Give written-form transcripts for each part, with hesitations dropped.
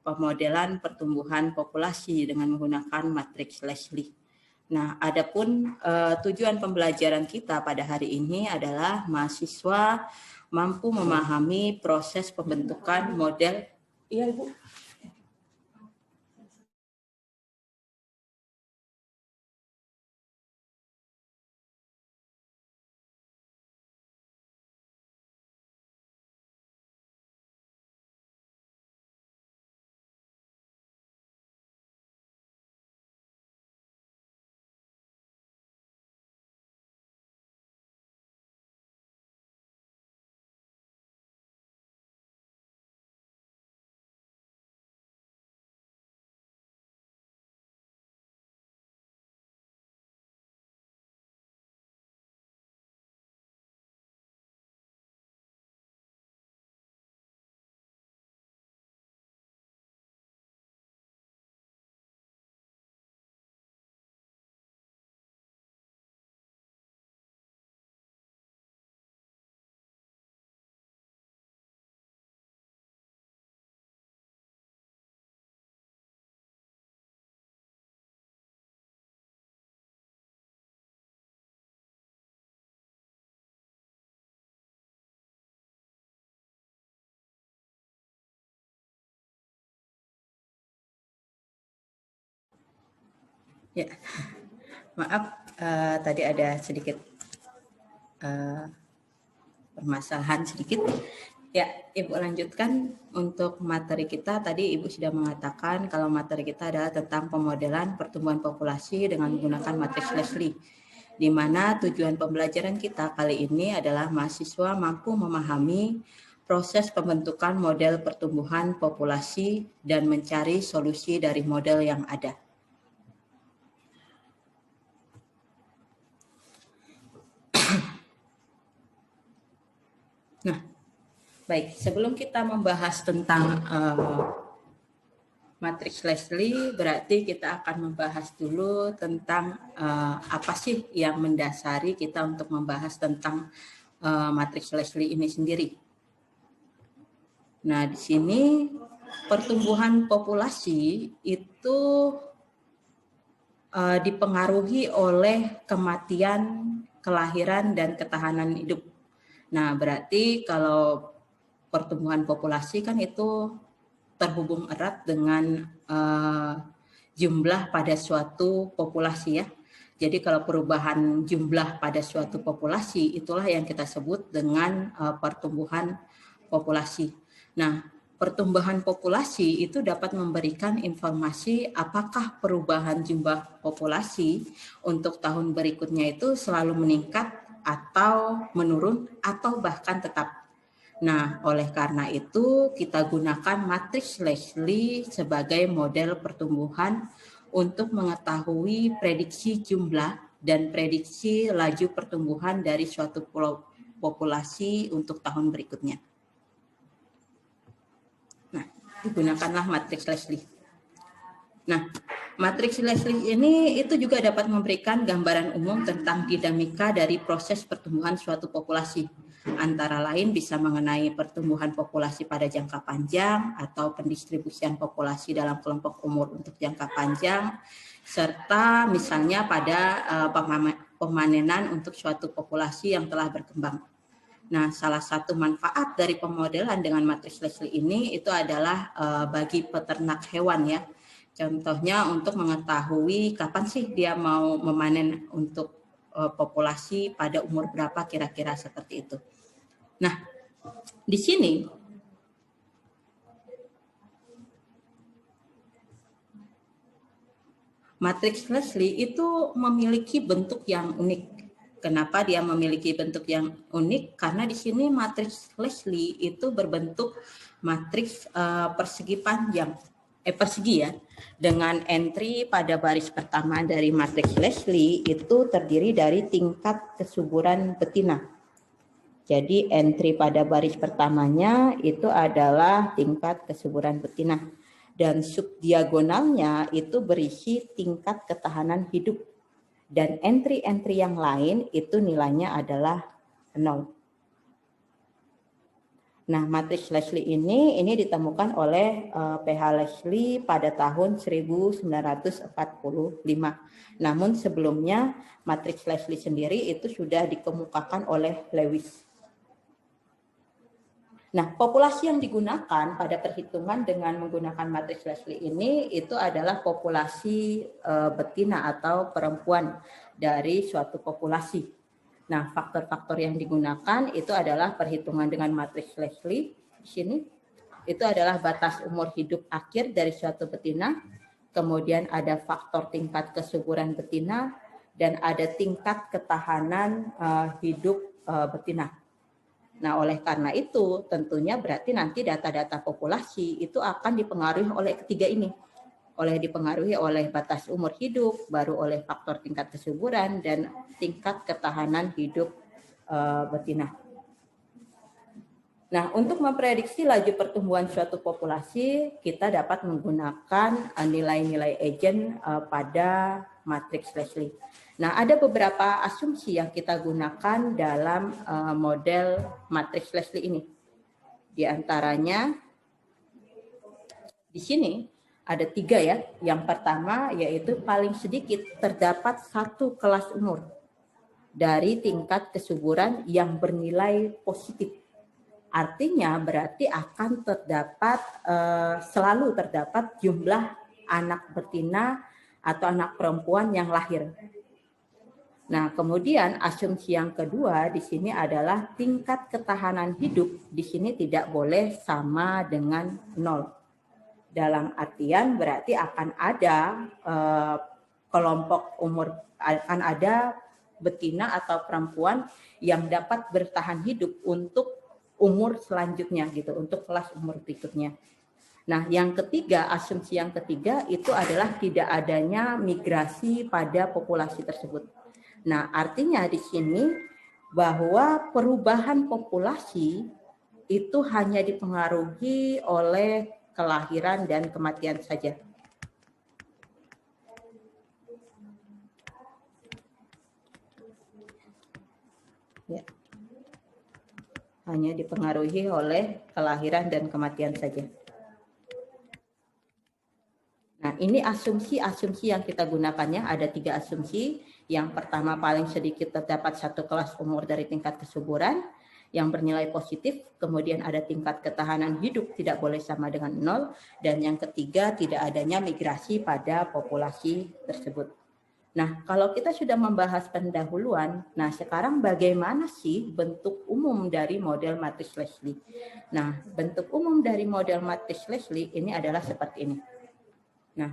pemodelan pertumbuhan populasi dengan menggunakan matriks Leslie. Nah, adapun tujuan pembelajaran kita pada hari ini adalah mahasiswa mampu memahami proses pembentukan model. Iya, Ibu. Ya, maaf tadi ada sedikit permasalahan sedikit. Ya, Ibu lanjutkan untuk materi kita. Tadi Ibu sudah mengatakan kalau materi kita adalah tentang pemodelan pertumbuhan populasi dengan menggunakan matriks Leslie, di mana tujuan pembelajaran kita kali ini adalah mahasiswa mampu memahami proses pembentukan model pertumbuhan populasi dan mencari solusi dari model yang ada. Nah, baik, sebelum kita membahas tentang matriks Leslie, berarti kita akan membahas dulu tentang apa sih yang mendasari kita untuk membahas tentang matriks Leslie ini sendiri. Nah, di sini pertumbuhan populasi itu dipengaruhi oleh kematian, kelahiran, dan ketahanan hidup. Nah, berarti kalau pertumbuhan populasi kan itu terhubung erat dengan jumlah pada suatu populasi ya. Jadi kalau perubahan jumlah pada suatu populasi itulah yang kita sebut dengan pertumbuhan populasi. Nah, pertumbuhan populasi itu dapat memberikan informasi apakah perubahan jumlah populasi untuk tahun berikutnya itu selalu meningkat atau menurun atau bahkan tetap. Nah, oleh karena itu kita gunakan matriks Leslie sebagai model pertumbuhan untuk mengetahui prediksi jumlah dan prediksi laju pertumbuhan dari suatu populasi untuk tahun berikutnya. Nah, digunakanlah matriks Leslie. Nah, matriks Leslie ini itu juga dapat memberikan gambaran umum tentang dinamika dari proses pertumbuhan suatu populasi. Antara lain bisa mengenai pertumbuhan populasi pada jangka panjang atau pendistribusian populasi dalam kelompok umur untuk jangka panjang, serta misalnya pada pemanenan untuk suatu populasi yang telah berkembang. Nah, salah satu manfaat dari pemodelan dengan matriks Leslie ini itu adalah bagi peternak hewan ya. Contohnya untuk mengetahui kapan sih dia mau memanen untuk populasi pada umur berapa kira-kira seperti itu. Nah, di sini matriks Leslie itu memiliki bentuk yang unik. Kenapa dia memiliki bentuk yang unik? Karena di sini matriks Leslie itu berbentuk matriks persegi panjang. Persegi ya, dengan entry pada baris pertama dari matriks Leslie itu terdiri dari tingkat kesuburan betina. Jadi entry pada baris pertamanya itu adalah tingkat kesuburan betina. Dan subdiagonalnya itu berisi tingkat ketahanan hidup. Dan entry-entry yang lain itu nilainya adalah 0. Nah, matriks Leslie ini ditemukan oleh PH Leslie pada tahun 1945. Namun sebelumnya matriks Leslie sendiri itu sudah dikemukakan oleh Lewis. Nah, populasi yang digunakan pada perhitungan dengan menggunakan matriks Leslie ini itu adalah populasi betina atau perempuan dari suatu populasi. Nah, faktor-faktor yang digunakan itu adalah perhitungan dengan matriks Leslie di sini. Itu adalah batas umur hidup akhir dari suatu betina. Kemudian ada faktor tingkat kesuburan betina dan ada tingkat ketahanan hidup betina. Nah, oleh karena itu tentunya berarti nanti data-data populasi itu akan dipengaruhi oleh ketiga ini. Dipengaruhi oleh batas umur hidup, baru oleh faktor tingkat kesuburan, dan tingkat ketahanan hidup betina. Nah, untuk memprediksi laju pertumbuhan suatu populasi, kita dapat menggunakan nilai-nilai agent pada matriks Leslie. Nah, ada beberapa asumsi yang kita gunakan dalam model matriks Leslie ini. Di antaranya, di sini, ada 3 ya. Yang pertama yaitu paling sedikit terdapat satu kelas umur dari tingkat kesuburan yang bernilai positif. Artinya berarti akan selalu terdapat jumlah anak betina atau anak perempuan yang lahir. Nah, kemudian asumsi yang kedua di sini adalah tingkat ketahanan hidup di sini tidak boleh sama dengan 0. Dalam artian berarti akan ada kelompok umur, akan ada betina atau perempuan yang dapat bertahan hidup untuk umur selanjutnya gitu, untuk kelas umur berikutnya. Nah, yang ketiga, asumsi yang ketiga itu adalah tidak adanya migrasi pada populasi tersebut. Nah, artinya di sini bahwa perubahan populasi itu hanya dipengaruhi oleh kelahiran dan kematian saja. Ya. Hanya dipengaruhi oleh kelahiran dan kematian saja. Nah, ini asumsi-asumsi yang kita gunakannya ada 3 asumsi. Yang pertama, paling sedikit terdapat satu kelas umur dari tingkat kesuburan yang bernilai positif, kemudian ada tingkat ketahanan hidup tidak boleh sama dengan 0, dan yang ketiga tidak adanya migrasi pada populasi tersebut. Nah, kalau kita sudah membahas pendahuluan, nah sekarang bagaimana sih bentuk umum dari model matriks Leslie? Nah, bentuk umum dari model matriks Leslie ini adalah seperti ini. Nah,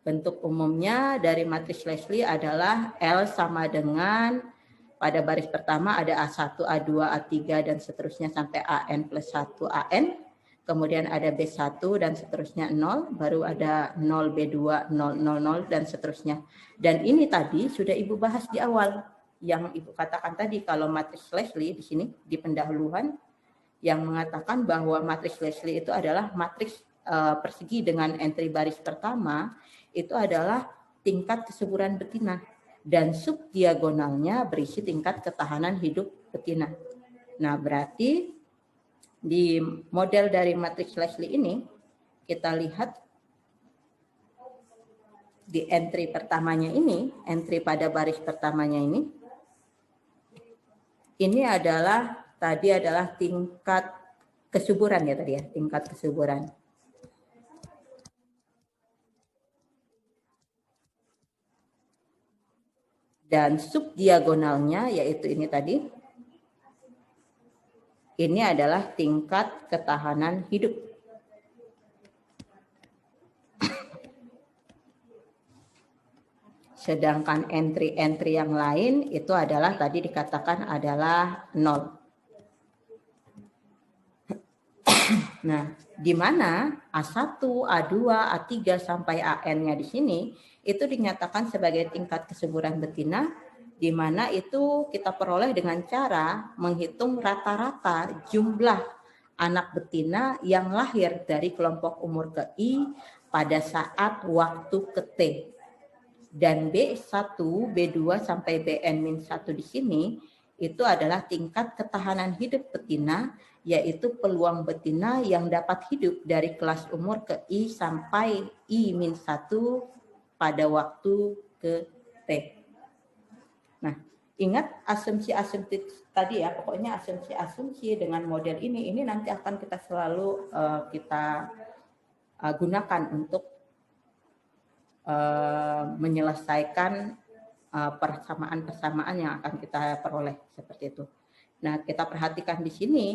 bentuk umumnya dari matriks Leslie adalah L sama dengan pada baris pertama ada A1, A2, A3, dan seterusnya sampai AN plus 1 AN. Kemudian ada B1 dan seterusnya 0, baru ada 0, B2, 0, 0, 0, dan seterusnya. Dan ini tadi sudah Ibu bahas di awal. Yang Ibu katakan tadi kalau matriks Leslie di sini, di pendahuluan, yang mengatakan bahwa matriks Leslie itu adalah matriks persegi dengan entry baris pertama, itu adalah tingkat kesuburan betina. Dan subdiagonalnya berisi tingkat ketahanan hidup betina. Nah, berarti di model dari matriks Leslie ini, kita lihat di entry pertamanya ini, entry pada baris pertamanya ini adalah tadi adalah tingkat kesuburan ya tadi ya, tingkat kesuburan. Dan subdiagonalnya yaitu ini tadi, ini adalah tingkat ketahanan hidup. Sedangkan entry-entry yang lain itu adalah tadi dikatakan adalah 0. Nah, di mana A1, A2, A3 sampai AN-nya di sini itu dinyatakan sebagai tingkat kesuburan betina, di mana itu kita peroleh dengan cara menghitung rata-rata jumlah anak betina yang lahir dari kelompok umur ke I pada saat waktu ke T. Dan B1, B2 sampai BN-1 di sini itu adalah tingkat ketahanan hidup betina, yaitu peluang betina yang dapat hidup dari kelas umur ke I sampai I-1 pada waktu ke T. Nah, ingat asumsi-asumsi tadi ya, pokoknya asumsi-asumsi dengan model ini nanti akan kita selalu gunakan untuk menyelesaikan persamaan-persamaan yang akan kita peroleh seperti itu. Nah, kita perhatikan di sini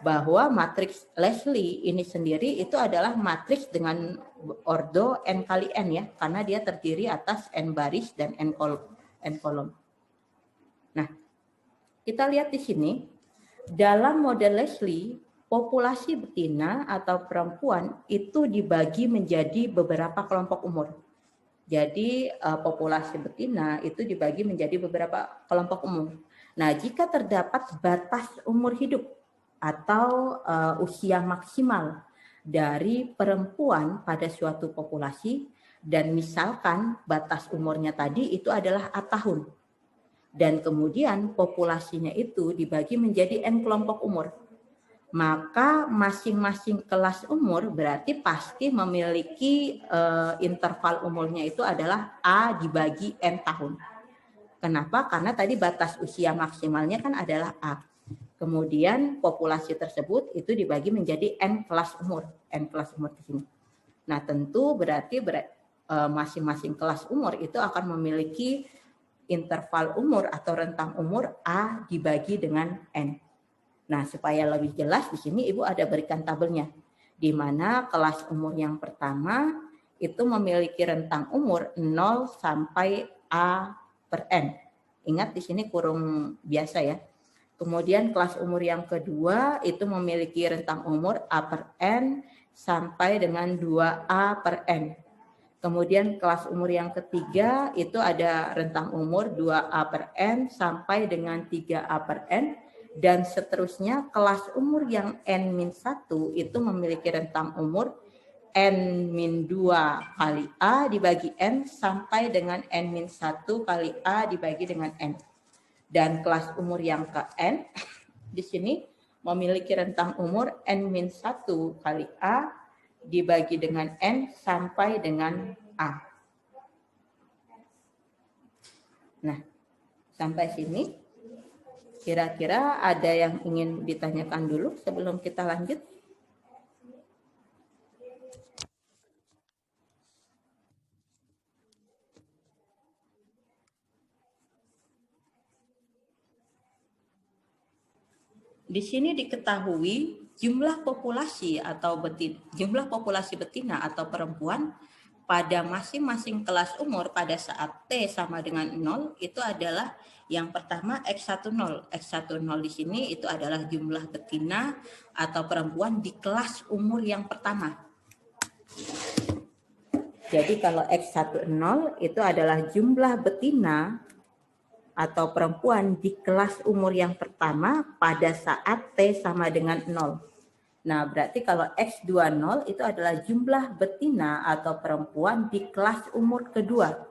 bahwa matriks Leslie ini sendiri itu adalah matriks dengan ordo n kali n ya, karena dia terdiri atas n baris dan n kolom. Nah, kita lihat di sini dalam model Leslie, populasi betina atau perempuan itu dibagi menjadi beberapa kelompok umur. Jadi populasi betina itu dibagi menjadi beberapa kelompok umur. Nah, jika terdapat batas umur hidup atau usia maksimal dari perempuan pada suatu populasi, dan misalkan batas umurnya tadi itu adalah A tahun, dan kemudian populasinya itu dibagi menjadi N kelompok umur, maka masing-masing kelas umur berarti pasti memiliki interval umurnya itu adalah A dibagi N tahun. Kenapa? Karena tadi batas usia maksimalnya kan adalah A. Kemudian populasi tersebut itu dibagi menjadi N kelas umur di sini. Nah, tentu berarti masing-masing kelas umur itu akan memiliki interval umur atau rentang umur A dibagi dengan N. Nah, supaya lebih jelas di sini Ibu ada berikan tabelnya, di mana kelas umur yang pertama itu memiliki rentang umur 0 sampai A per N. Ingat di sini kurung biasa ya. Kemudian kelas umur yang kedua itu memiliki rentang umur A per N sampai dengan 2A per N. Kemudian kelas umur yang ketiga itu ada rentang umur 2A per N sampai dengan 3A per N. Dan seterusnya kelas umur yang N-1 itu memiliki rentang umur N-2 kali A dibagi N sampai dengan N-1 kali A dibagi dengan N. Dan kelas umur yang ke N di sini memiliki rentang umur N-1 kali A dibagi dengan N sampai dengan A. Nah, sampai sini. Kira-kira ada yang ingin ditanyakan dulu sebelum kita lanjut? Di sini diketahui jumlah populasi betina atau perempuan pada masing-masing kelas umur pada saat T sama dengan 0 itu adalah yang pertama X10. X10 di sini itu adalah jumlah betina atau perempuan di kelas umur yang pertama. Jadi kalau X10 itu adalah jumlah betina atau perempuan di kelas umur yang pertama pada saat T sama dengan 0. Nah, berarti kalau X20 itu adalah jumlah betina atau perempuan di kelas umur kedua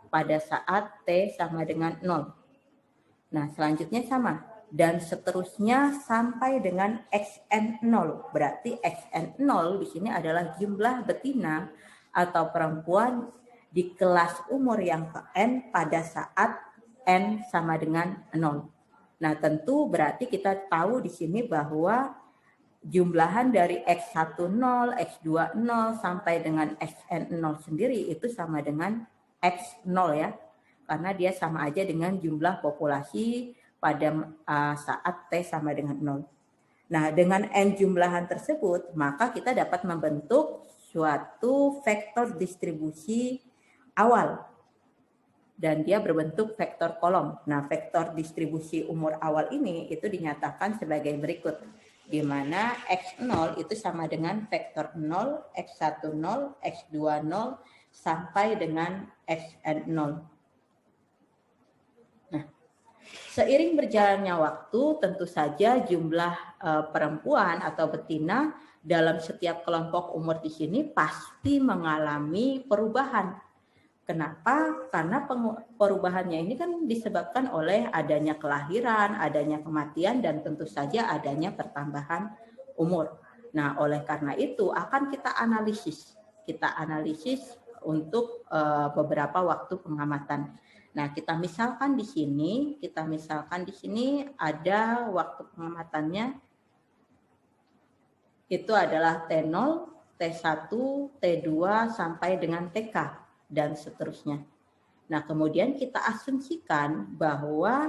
pada saat T sama dengan 0. Nah, selanjutnya sama. Dan seterusnya sampai dengan XN0. Berarti XN0 di sini adalah jumlah betina atau perempuan di kelas umur yang ke N pada saat N sama dengan 0. Nah, tentu berarti kita tahu di sini bahwa jumlahan dari X10, X20 sampai dengan XN0 sendiri itu sama dengan X0 ya. Karena dia sama aja dengan jumlah populasi pada saat T sama dengan 0. Nah, dengan N jumlahan tersebut, maka kita dapat membentuk suatu vektor distribusi awal. Dan dia berbentuk vektor kolom. Nah, vektor distribusi umur awal ini itu dinyatakan sebagai berikut. Di mana X0 itu sama dengan vektor 0, X10, X20, sampai dengan XN0. Nah, seiring berjalannya waktu, tentu saja jumlah perempuan atau betina dalam setiap kelompok umur di sini pasti mengalami perubahan. Kenapa? Karena perubahannya ini kan disebabkan oleh adanya kelahiran, adanya kematian, dan tentu saja adanya pertambahan umur. Nah, oleh karena itu akan kita analisis. Kita analisis untuk beberapa waktu pengamatan. Nah, kita misalkan di sini ada waktu pengamatannya itu adalah T0, T1, T2 sampai dengan TK dan seterusnya. Nah, kemudian kita asumsikan bahwa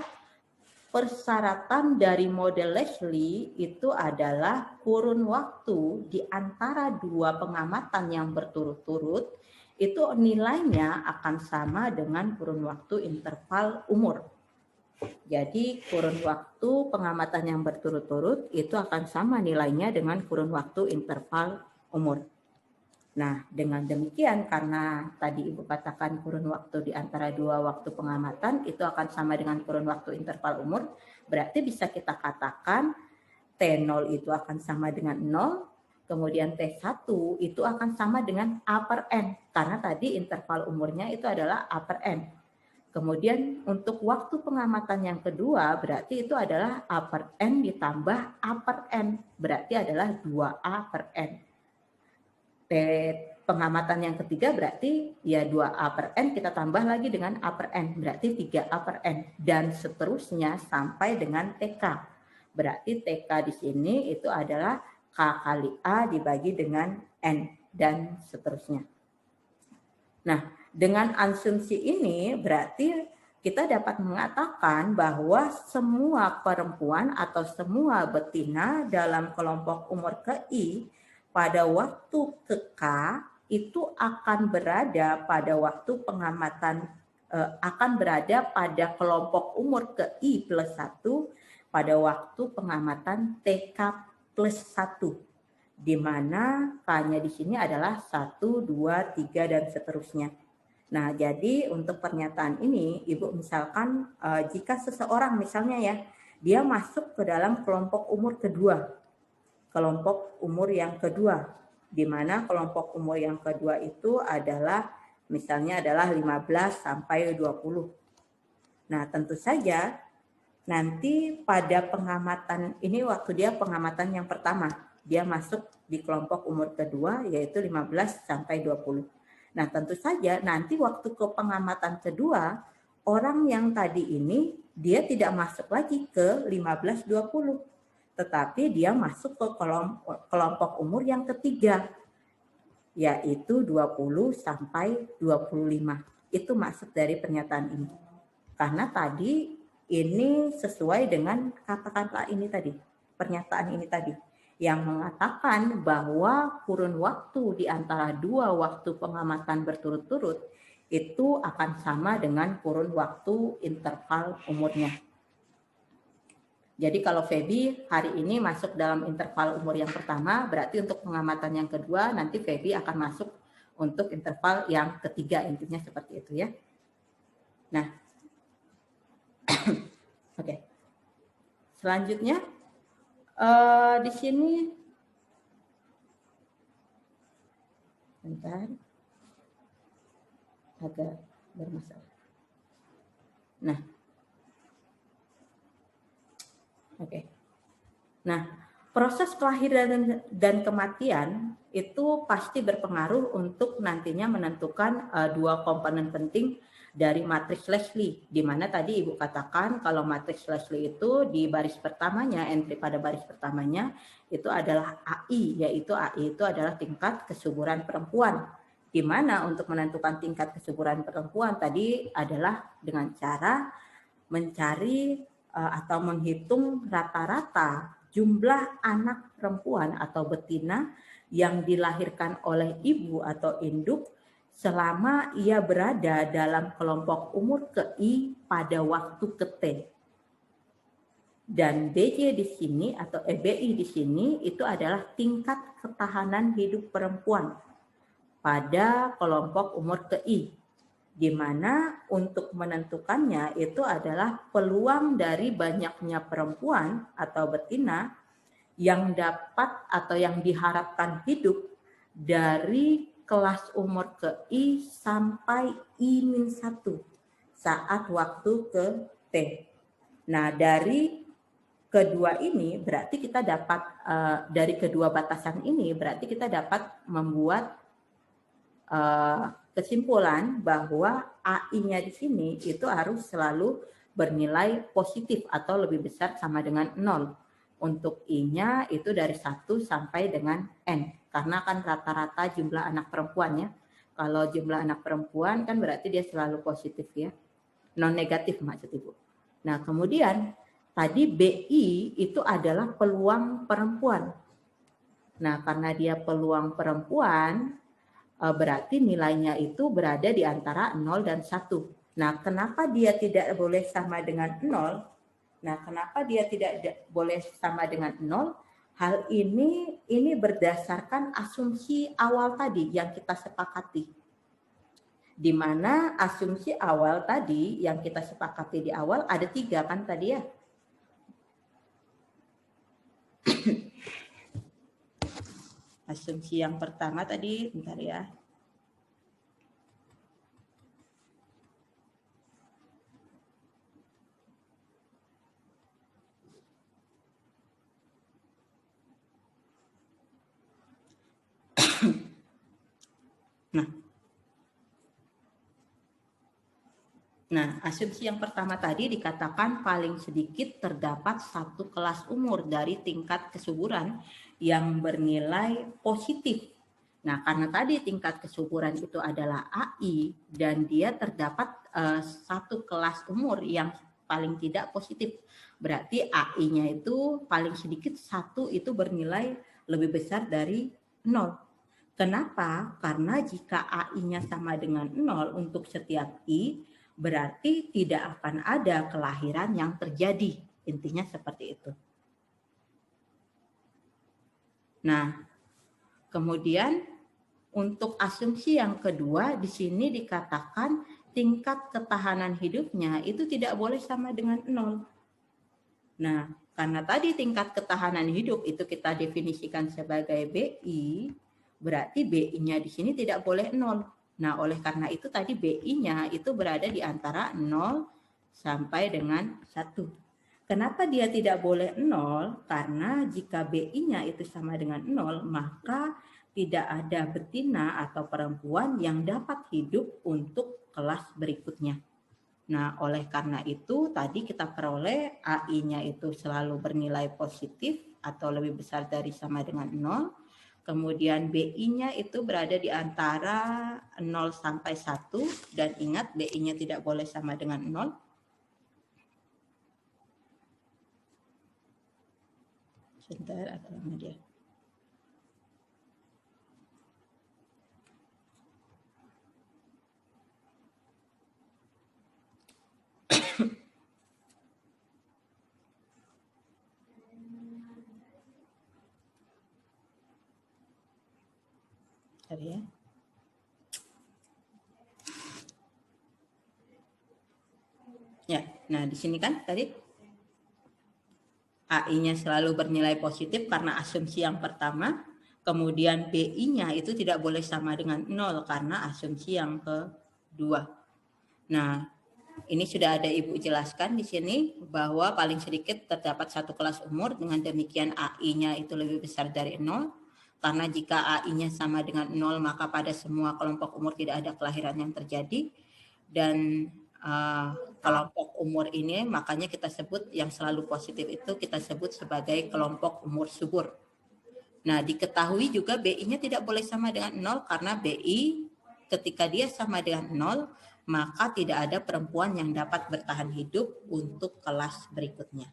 persyaratan dari model Leslie itu adalah kurun waktu di antara dua pengamatan yang berturut-turut itu nilainya akan sama dengan kurun waktu interval umur. Jadi kurun waktu pengamatan yang berturut-turut itu akan sama nilainya dengan kurun waktu interval umur. Nah, dengan demikian karena tadi Ibu katakan kurun waktu di antara dua waktu pengamatan itu akan sama dengan kurun waktu interval umur, berarti bisa kita katakan T0 itu akan sama dengan 0, kemudian T1 itu akan sama dengan A per N, karena tadi interval umurnya itu adalah A per N. Kemudian untuk waktu pengamatan yang kedua berarti itu adalah A per N ditambah A per N, berarti adalah 2A per N. Pengamatan yang ketiga berarti ya 2A per N kita tambah lagi dengan A per N, berarti 3A per N, dan seterusnya sampai dengan TK. Berarti TK di sini itu adalah K kali A dibagi dengan N, dan seterusnya. Nah, dengan asumsi ini berarti kita dapat mengatakan bahwa semua perempuan atau semua betina dalam kelompok umur KI pada waktu ke K itu akan berada pada waktu pengamatan akan berada pada kelompok umur KI plus 1 pada waktu pengamatan TK plus 1. Di mana K-nya di sini adalah 1, 2, 3, dan seterusnya. Nah, jadi untuk pernyataan ini, Ibu misalkan jika seseorang misalnya ya, dia masuk ke dalam kelompok umur kedua, kelompok umur yang kedua, di mana kelompok umur yang kedua itu adalah misalnya adalah 15 sampai 20. Nah, tentu saja nanti pada pengamatan ini waktu dia pengamatan yang pertama, dia masuk di kelompok umur kedua yaitu 15 sampai 20. Nah, tentu saja nanti waktu ke pengamatan kedua, orang yang tadi ini dia tidak masuk lagi ke 15-20, tetapi dia masuk ke kelompok umur yang ketiga, yaitu 20 sampai 25. Itu maksud dari pernyataan ini. Karena tadi ini sesuai dengan kata-kata ini tadi, pernyataan ini tadi, yang mengatakan bahwa kurun waktu di antara dua waktu pengamatan berturut-turut itu akan sama dengan kurun waktu interval umurnya. Jadi kalau Feby hari ini masuk dalam interval umur yang pertama, berarti untuk pengamatan yang kedua nanti Feby akan masuk untuk interval yang ketiga, intinya seperti itu ya. Nah, oke. Selanjutnya di sini bentar agak bermasalah. Nah, oke. Nah, proses kelahiran dan kematian itu pasti berpengaruh untuk nantinya menentukan dua komponen penting dari matriks Leslie, di mana tadi Ibu katakan kalau matriks Leslie itu di baris pertamanya, entry pada baris pertamanya itu adalah AI, yaitu AI itu adalah tingkat kesuburan perempuan, di mana untuk menentukan tingkat kesuburan perempuan tadi adalah dengan cara mencari atau menghitung rata-rata jumlah anak perempuan atau betina yang dilahirkan oleh ibu atau induk selama ia berada dalam kelompok umur KI pada waktu ke T. Dan BJ di sini atau EBI di sini itu adalah tingkat ketahanan hidup perempuan pada kelompok umur KI, di mana untuk menentukannya itu adalah peluang dari banyaknya perempuan atau betina yang dapat atau yang diharapkan hidup dari kelas umur ke I sampai I-1 saat waktu ke T. Nah, dari kedua ini berarti kita dapat dari kedua batasan ini berarti kita dapat membuat kesimpulan bahwa AI-nya di sini itu harus selalu bernilai positif atau lebih besar sama dengan 0. Untuk I-nya itu dari 1 sampai dengan N. Karena kan rata-rata jumlah anak perempuan ya. Kalau jumlah anak perempuan kan berarti dia selalu positif ya. Non negatif maksud Ibu. Nah, kemudian tadi BI itu adalah peluang perempuan. Nah, karena dia peluang perempuan, berarti nilainya itu berada di antara 0 dan 1. Nah, kenapa dia tidak boleh sama dengan 0? Nah, kenapa dia tidak boleh sama dengan 0? Hal ini berdasarkan asumsi awal tadi yang kita sepakati. Di mana asumsi awal tadi yang kita sepakati di awal ada 3 kan tadi ya? Asumsi yang pertama tadi, bentar ya. Nah, asumsi yang pertama tadi dikatakan paling sedikit terdapat satu kelas umur dari tingkat kesuburan yang bernilai positif. Nah, karena tadi tingkat kesuburan itu adalah AI dan dia terdapat satu kelas umur yang paling tidak positif. Berarti AI-nya itu paling sedikit 1 itu bernilai lebih besar dari 0. Kenapa? Karena jika AI-nya sama dengan 0 untuk setiap I, berarti tidak akan ada kelahiran yang terjadi. Intinya seperti itu. Nah, kemudian untuk asumsi yang kedua, di sini dikatakan tingkat ketahanan hidupnya itu tidak boleh sama dengan 0. Nah, karena tadi tingkat ketahanan hidup itu kita definisikan sebagai BI, berarti BI-nya di sini tidak boleh 0. Nah, oleh karena itu tadi BI-nya itu berada di antara 0 sampai dengan 1. Kenapa dia tidak boleh 0? Karena jika BI-nya itu sama dengan 0, maka tidak ada betina atau perempuan yang dapat hidup untuk kelas berikutnya. Nah, oleh karena itu tadi kita peroleh AI-nya itu selalu bernilai positif atau lebih besar dari sama dengan 0. Kemudian BI-nya itu berada di antara 0 sampai 1 dan ingat BI-nya tidak boleh sama dengan 0. Sebentar, agak lama dia. Sorry ya. Ya, nah di sini kan tadi AI-nya selalu bernilai positif karena asumsi yang pertama, kemudian BI-nya itu tidak boleh sama dengan 0 karena asumsi yang kedua. Nah, ini sudah ada Ibu jelaskan di sini bahwa paling sedikit terdapat satu kelas umur, dengan demikian AI-nya itu lebih besar dari 0. Karena jika AI-nya sama dengan 0, maka pada semua kelompok umur tidak ada kelahiran yang terjadi. Dan kelompok umur ini makanya kita sebut yang selalu positif itu kita sebut sebagai kelompok umur subur. Nah, diketahui juga BI-nya tidak boleh sama dengan 0 karena BI ketika dia sama dengan 0, maka tidak ada perempuan yang dapat bertahan hidup untuk kelas berikutnya.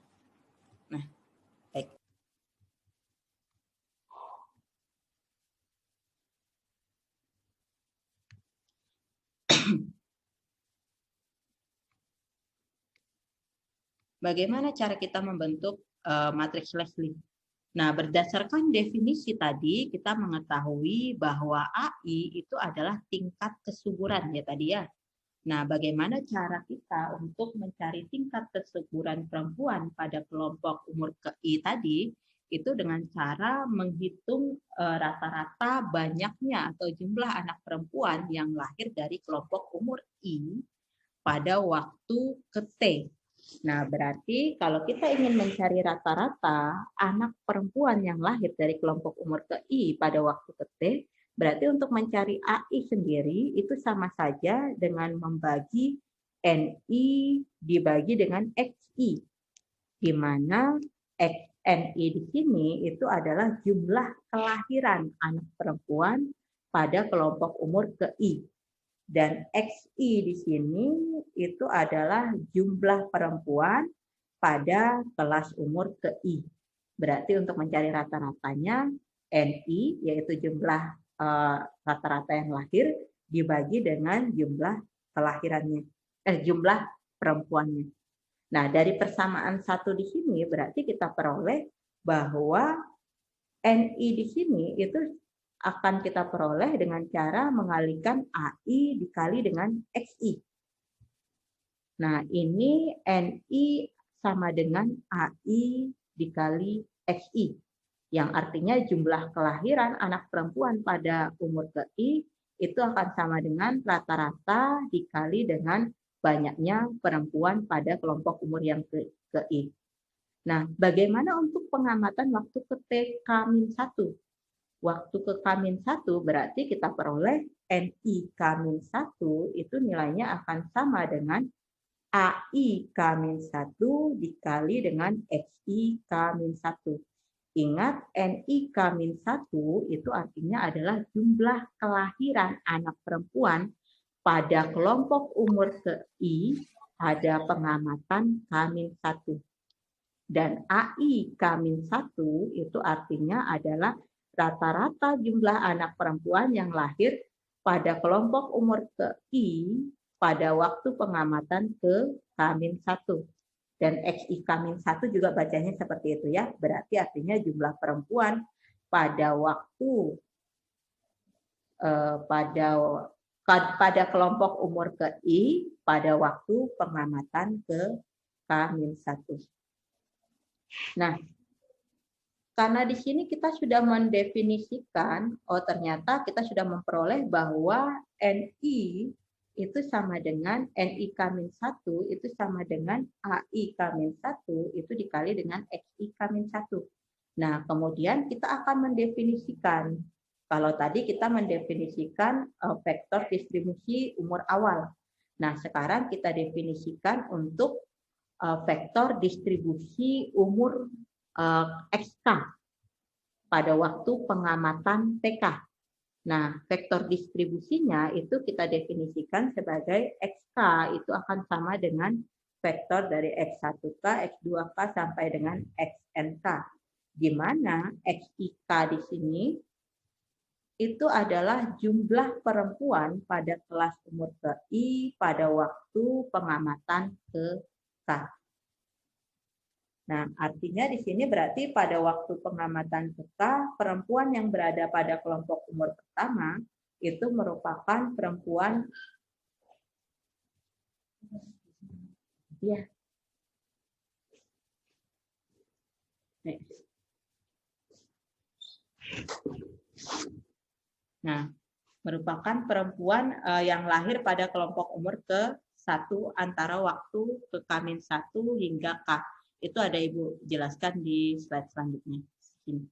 Nah, baik. Bagaimana cara kita membentuk matriks Leslie? Nah, berdasarkan definisi tadi, kita mengetahui bahwa AI itu adalah tingkat kesuburan ya tadi ya. Nah, bagaimana cara kita untuk mencari tingkat kesuburan perempuan pada kelompok umur ke I tadi? itu dengan cara menghitung rata-rata banyaknya atau jumlah anak perempuan yang lahir dari kelompok umur I pada waktu ke T. Nah, berarti kalau kita ingin mencari rata-rata anak perempuan yang lahir dari kelompok umur ke I pada waktu ke T, berarti untuk mencari AI sendiri itu sama saja dengan membagi NI dibagi dengan XI, di mana NI di sini itu adalah jumlah kelahiran anak perempuan pada kelompok umur ke I. Dan XI di sini itu adalah jumlah perempuan pada kelas umur ke I. Berarti untuk mencari rata-ratanya, NI yaitu jumlah rata-rata yang lahir dibagi dengan jumlah kelahirannya, jumlah perempuannya. Nah, dari persamaan satu di sini berarti kita peroleh bahwa NI di sini itu akan kita peroleh dengan cara mengalihkan AI dikali dengan XI. Nah, ini NI sama dengan AI dikali XI, yang artinya jumlah kelahiran anak perempuan pada umur ke I itu akan sama dengan rata-rata dikali dengan banyaknya perempuan pada kelompok umur yang ke I. Nah, bagaimana untuk pengamatan waktu ke T-1? Waktu ke K-1 berarti kita peroleh NI K-1 itu nilainya akan sama dengan AI K-1 dikali dengan XI K-1. Ingat, NI K-1 itu artinya adalah jumlah kelahiran anak perempuan pada kelompok umur ke I pada pengamatan K-1. Dan AI K-1 itu artinya adalah rata-rata jumlah anak perempuan yang lahir pada kelompok umur ke I pada waktu pengamatan ke K-1. Dan XI K-1 juga bacanya seperti itu ya. Berarti artinya jumlah perempuan pada waktu pada kelompok umur ke I pada waktu pengamatan ke K-1. Nah, karena di sini kita sudah mendefinisikan, oh ternyata kita sudah memperoleh bahwa NI itu sama dengan NI K-1 itu sama dengan AI K-1 itu dikali dengan XI K-1. Nah, kemudian kita akan mendefinisikan. Kalau tadi kita mendefinisikan vektor distribusi umur awal. Nah, sekarang kita definisikan untuk vektor distribusi umur XK pada waktu pengamatan TK. Nah, vektor distribusinya itu kita definisikan sebagai XK itu akan sama dengan vektor dari X1K, X2K sampai dengan XNK. Di mana XIK di sini itu adalah jumlah perempuan pada kelas umur ke I pada waktu pengamatan ke K. Nah, artinya di sini berarti pada waktu pengamatan kita, perempuan yang berada pada kelompok umur pertama itu merupakan perempuan ya. Nah, merupakan perempuan yang lahir pada kelompok umur ke-1 antara waktu ke K-1 hingga K. Itu ada Ibu jelaskan di slide selanjutnya. Sini.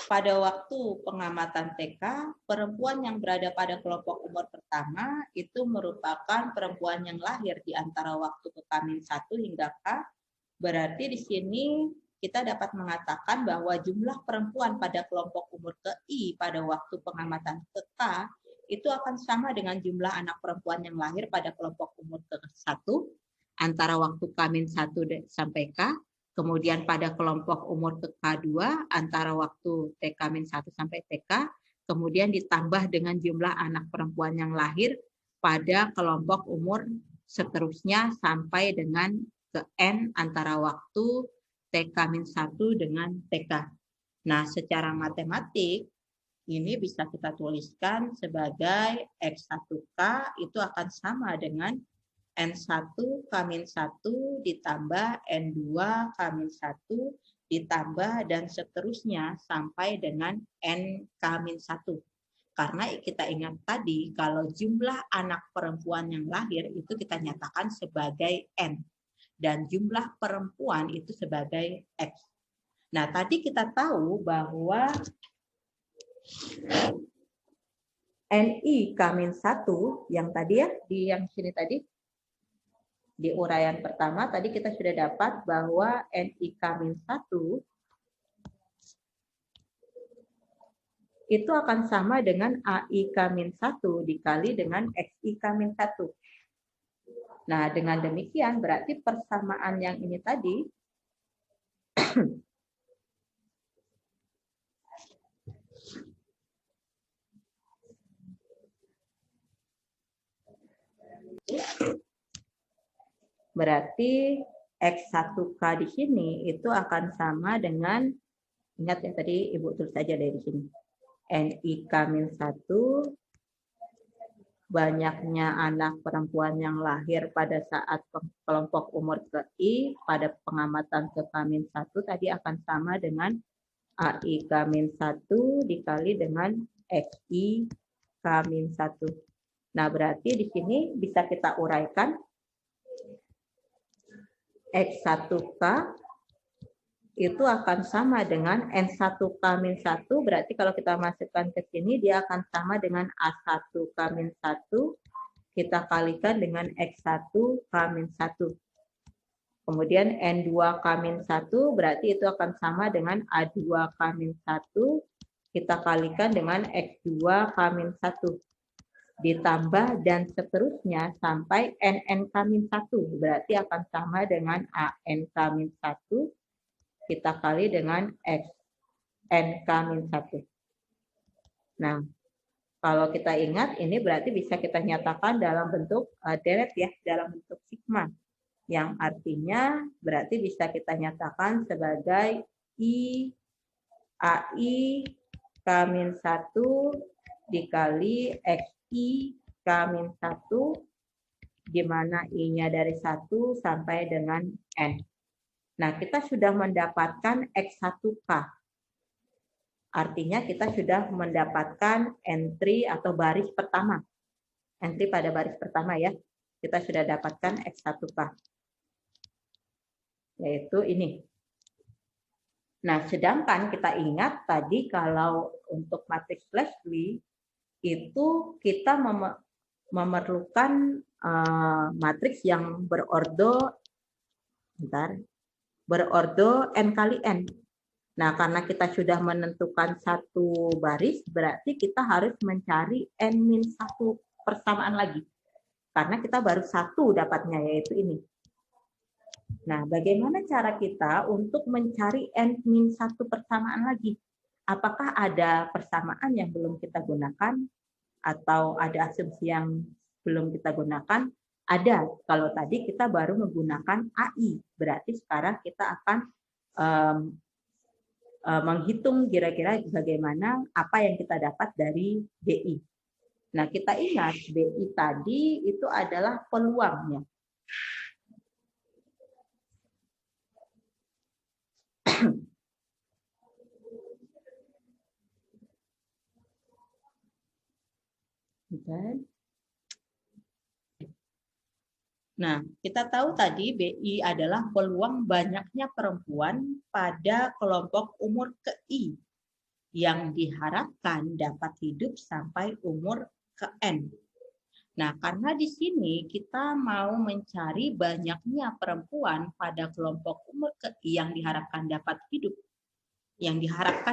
Pada waktu pengamatan TK, perempuan yang berada pada kelompok umur pertama itu merupakan perempuan yang lahir di antara waktu ke K-1 hingga K. Berarti di sini kita dapat mengatakan bahwa jumlah perempuan pada kelompok umur ke I pada waktu pengamatan ke K itu akan sama dengan jumlah anak perempuan yang lahir pada kelompok umur ke-1 antara waktu K-1 sampai K, kemudian pada kelompok umur ke K2 antara waktu TK-1 sampai TK, kemudian ditambah dengan jumlah anak perempuan yang lahir pada kelompok umur seterusnya sampai dengan ke N antara waktu TK-1 dengan TK. Nah, secara matematik, ini bisa kita tuliskan sebagai X1K itu akan sama dengan N1 K-1 ditambah N2 K-1 ditambah dan seterusnya sampai dengan N-K-1. Karena kita ingat tadi kalau jumlah anak perempuan yang lahir itu kita nyatakan sebagai N. Dan jumlah perempuan itu sebagai X. Nah, tadi kita tahu bahwa NI K-1 yang tadi ya, di yang sini tadi, di uraian pertama tadi kita sudah dapat bahwa NI K-1 itu akan sama dengan AI K-1 dikali dengan XI K-1. Nah, dengan demikian berarti persamaan yang ini tadi berarti X1K di sini itu akan sama dengan, ingat ya tadi Ibu tulis saja dari sini, NIK-1 banyaknya anak perempuan yang lahir pada saat kelompok umur ke-I pada pengamatan ke K-1 tadi akan sama dengan AI K-1 dikali dengan XI K-1. Nah, berarti di sini bisa kita uraikan X1K itu akan sama dengan N1K-1, berarti kalau kita masukkan ke sini dia akan sama dengan A1K-1, kita kalikan dengan X1K-1. Kemudian N2K-1 berarti itu akan sama dengan A2K-1, kita kalikan dengan X2K-1. Ditambah dan seterusnya sampai NN-K-1, berarti akan sama dengan AN-K-1, kita kali dengan XN-K-1. Nah, kalau kita ingat, ini berarti bisa kita nyatakan dalam bentuk deret ya, dalam bentuk sigma. Yang artinya berarti bisa kita nyatakan sebagai I AI K-1 dikali XI K-1, di mana I-nya dari 1 sampai dengan N. Nah, kita sudah mendapatkan X1K. Artinya kita sudah mendapatkan entry atau baris pertama. Entry pada baris pertama ya. Kita sudah dapatkan X1K. Yaitu ini. Nah, sedangkan kita ingat tadi kalau untuk matriks Leslie itu kita memerlukan matriks yang berordo N kali N. Nah, karena kita sudah menentukan satu baris, berarti kita harus mencari N-1 persamaan lagi. Karena kita baru satu dapatnya, yaitu ini. Nah, bagaimana cara kita untuk mencari N-1 persamaan lagi? Apakah ada persamaan yang belum kita gunakan? Atau ada asumsi yang belum kita gunakan? Ada. Kalau tadi kita baru menggunakan AI, berarti sekarang kita akan menghitung kira-kira bagaimana apa yang kita dapat dari BI. Nah, kita ingat BI tadi itu adalah peluangnya. Nah, kita tahu tadi BI adalah peluang banyaknya perempuan pada kelompok umur ke-I yang diharapkan dapat hidup sampai umur ke-N. Nah, karena di sini kita mau mencari banyaknya perempuan pada kelompok umur ke-I yang diharapkan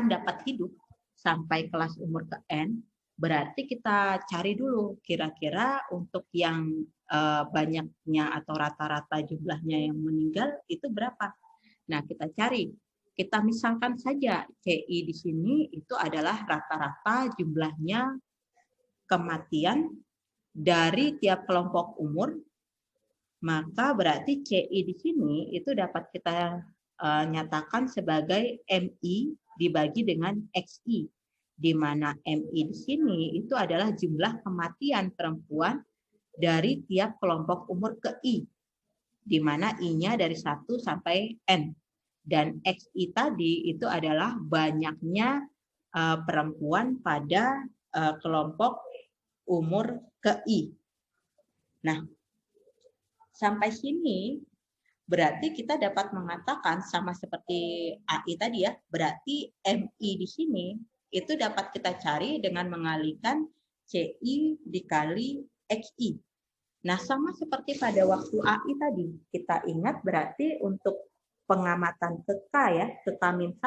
dapat hidup sampai kelas umur ke-N, berarti kita cari dulu kira-kira untuk yang banyaknya atau rata-rata jumlahnya yang meninggal itu berapa. Nah, kita cari. Kita misalkan saja CI di sini itu adalah rata-rata jumlahnya kematian dari tiap kelompok umur, maka berarti CI di sini itu dapat kita nyatakan sebagai MI dibagi dengan XI. di mana MI di sini itu adalah jumlah kematian perempuan dari tiap kelompok umur ke I, di mana I-nya dari 1 sampai N. Dan XI tadi itu adalah banyaknya perempuan pada kelompok umur ke I. Nah, sampai sini berarti kita dapat mengatakan sama seperti AI tadi ya, berarti MI di sini itu dapat kita cari dengan mengalihkan CI dikali XI. Nah, sama seperti pada waktu AI tadi, kita ingat berarti untuk pengamatan ke K ya, ke K-1,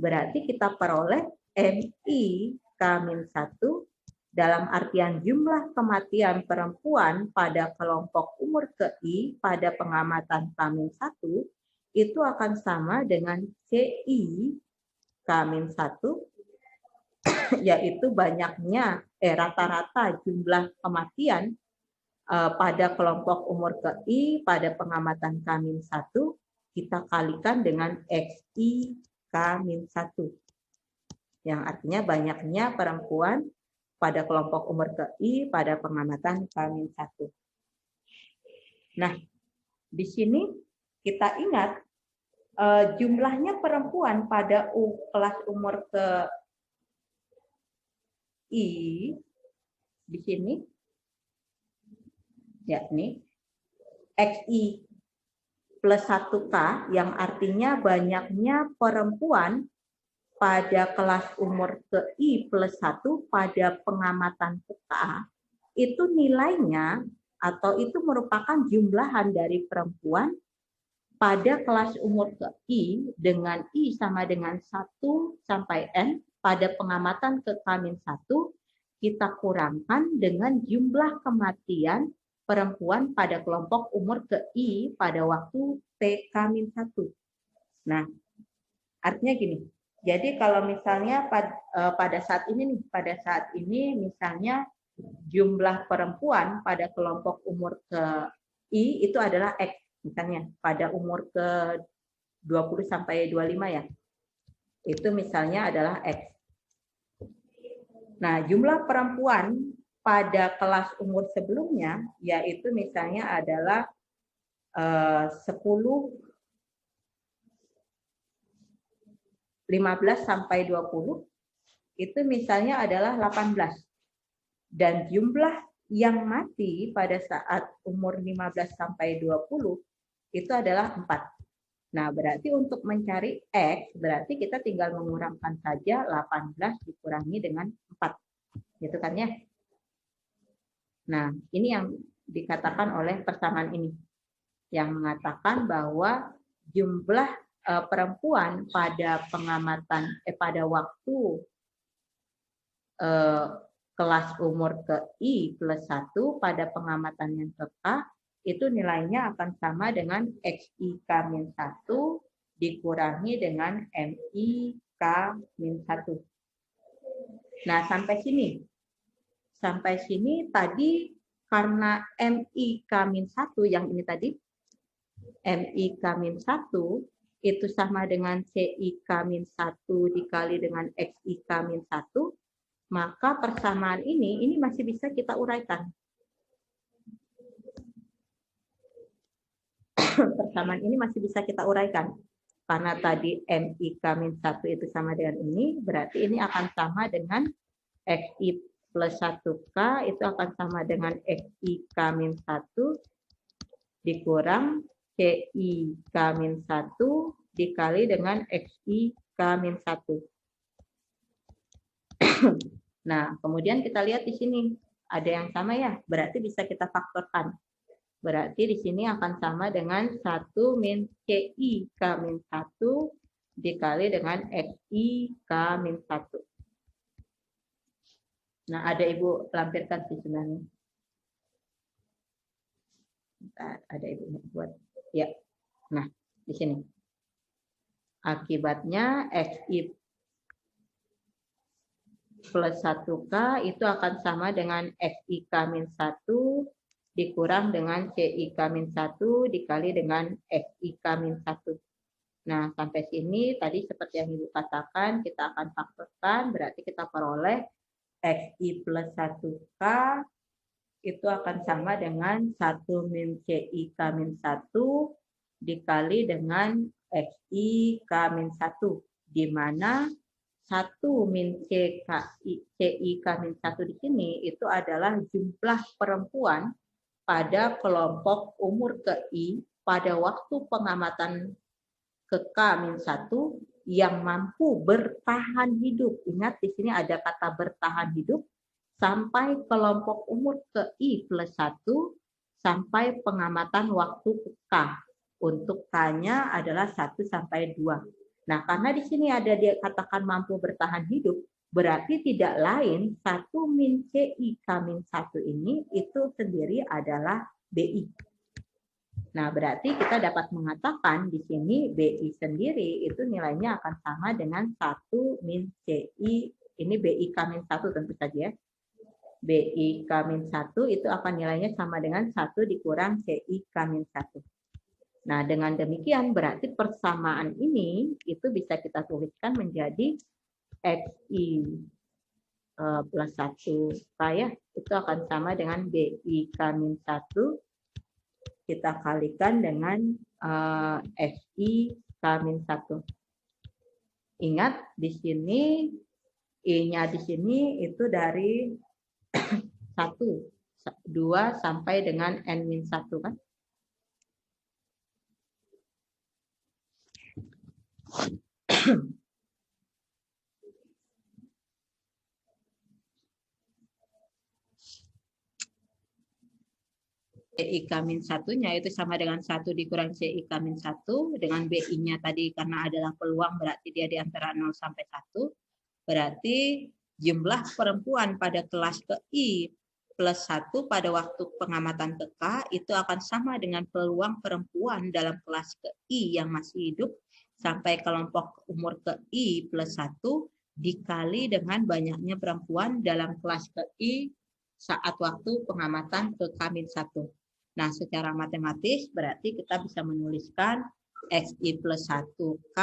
berarti kita peroleh MI K-1 dalam artian jumlah kematian perempuan pada kelompok umur ke I pada pengamatan K-1 itu akan sama dengan CI K-1, yaitu banyaknya rata-rata jumlah kematian pada kelompok umur ke I pada pengamatan K-1 kita kalikan dengan XI K-1, yang artinya banyaknya perempuan pada kelompok umur ke I pada pengamatan K-1. Nah, di sini kita ingat jumlahnya perempuan pada kelas umur ke I di sini, yakni XI plus 1K, yang artinya banyaknya perempuan pada kelas umur ke I plus 1 pada pengamatan ke K, itu nilainya atau itu merupakan jumlahan dari perempuan pada kelas umur ke I dengan I sama dengan 1 sampai N pada pengamatan ke K-1 kita kurangkan dengan jumlah kematian perempuan pada kelompok umur ke I pada waktu PK-1. Nah, artinya gini. Jadi kalau misalnya pada saat ini misalnya jumlah perempuan pada kelompok umur ke I itu adalah X, misalnya pada umur ke 20 sampai 25 ya. Itu misalnya adalah X. Nah, jumlah perempuan pada kelas umur sebelumnya yaitu misalnya adalah 15 sampai 20, itu misalnya adalah 18. Dan jumlah yang mati pada saat umur 15 sampai 20 itu adalah 4. Nah, berarti untuk mencari X, berarti kita tinggal mengurangkan saja 18 dikurangi dengan 4. Gitu kan ya? Nah, ini yang dikatakan oleh persamaan ini. Yang mengatakan bahwa jumlah perempuan pada pengamatan pada waktu kelas umur ke I plus 1 pada pengamatan yang ke K itu nilainya akan sama dengan XI K-1 dikurangi dengan MI K-1. Nah, sampai sini tadi karena MI K-1 yang ini tadi MI K-1 itu sama dengan CI K-1 dikali dengan XI K-1, maka persamaan ini masih bisa kita uraikan. Persamaan ini masih bisa kita uraikan. Karena tadi MI K-1 itu sama dengan ini, berarti ini akan sama dengan XI plus 1K itu akan sama dengan XI K-1 dikurang CI K-1 dikali dengan XI K-1. Nah, kemudian kita lihat di sini ada yang sama ya, berarti bisa kita faktorkan. Berarti di sini akan sama dengan 1 min CI K-1 dikali dengan XI K-1. Nah, ada Ibu lampirkan di sebenarnya. Ada Ibu buat. Ya. Nah, di sini. Akibatnya XI plus 1K itu akan sama dengan XI K-1 dikurang dengan CI K-1 dikali dengan XI K-1. Nah, sampai sini tadi seperti yang Ibu katakan, kita akan faktorkan, berarti kita peroleh XI plus 1K itu akan sama dengan 1 min CI K min 1 dikali dengan XI K min 1, di mana 1 min CI K min 1 di sini itu adalah jumlah perempuan pada kelompok umur ke I pada waktu pengamatan ke K-1 yang mampu bertahan hidup. Ingat di sini ada kata bertahan hidup sampai kelompok umur ke I plus 1 sampai pengamatan waktu ke K. Untuk K-nya adalah 1 sampai 2. Nah, karena di sini ada dia katakan mampu bertahan hidup, berarti tidak lain 1 min CI K-1 ini itu sendiri adalah BI. Nah, berarti kita dapat mengatakan di sini BI sendiri itu nilainya akan sama dengan 1 min CI, ini BI K-1 tentu saja. BI K-1 itu akan nilainya sama dengan 1 dikurang CI K-1. Nah, dengan demikian berarti persamaan ini itu bisa kita tuliskan menjadi XI plus 1K ya, itu akan sama dengan BI K-1 kita kalikan dengan XI K-1. Ingat di sini I-nya di sini itu dari 1, 2 sampai dengan N-1 kan? CI K-1-nya itu sama dengan 1 dikurang CI K-1 dengan BI-nya tadi karena adalah peluang berarti dia di antara 0 sampai 1. Berarti jumlah perempuan pada kelas ke I plus 1 pada waktu pengamatan ke K itu akan sama dengan peluang perempuan dalam kelas ke I yang masih hidup sampai kelompok umur ke I plus 1 dikali dengan banyaknya perempuan dalam kelas ke I saat waktu pengamatan ke K-1. Nah, secara matematis berarti kita bisa menuliskan XI plus 1K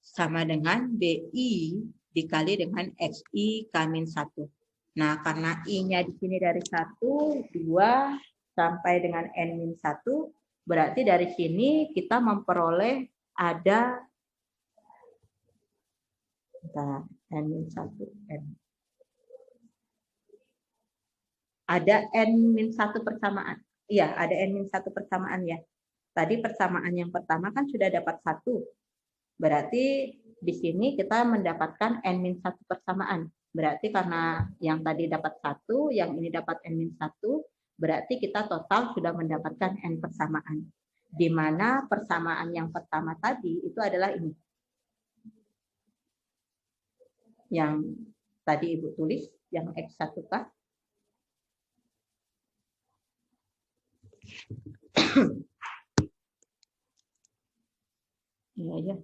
sama dengan BI dikali dengan XI K-1. Nah, karena I-nya di sini dari 1, 2, sampai dengan N-1, berarti dari sini kita memperoleh ada N-1, N. Ada N-1 persamaan. Iya, ada N-1 persamaan ya. Tadi persamaan yang pertama kan sudah dapat 1. Berarti di sini kita mendapatkan N-1 persamaan. Berarti karena yang tadi dapat 1, yang ini dapat N-1, berarti kita total sudah mendapatkan N persamaan. Di mana persamaan yang pertama tadi itu adalah ini. Yang tadi Ibu tulis, yang X1K. Iya ya.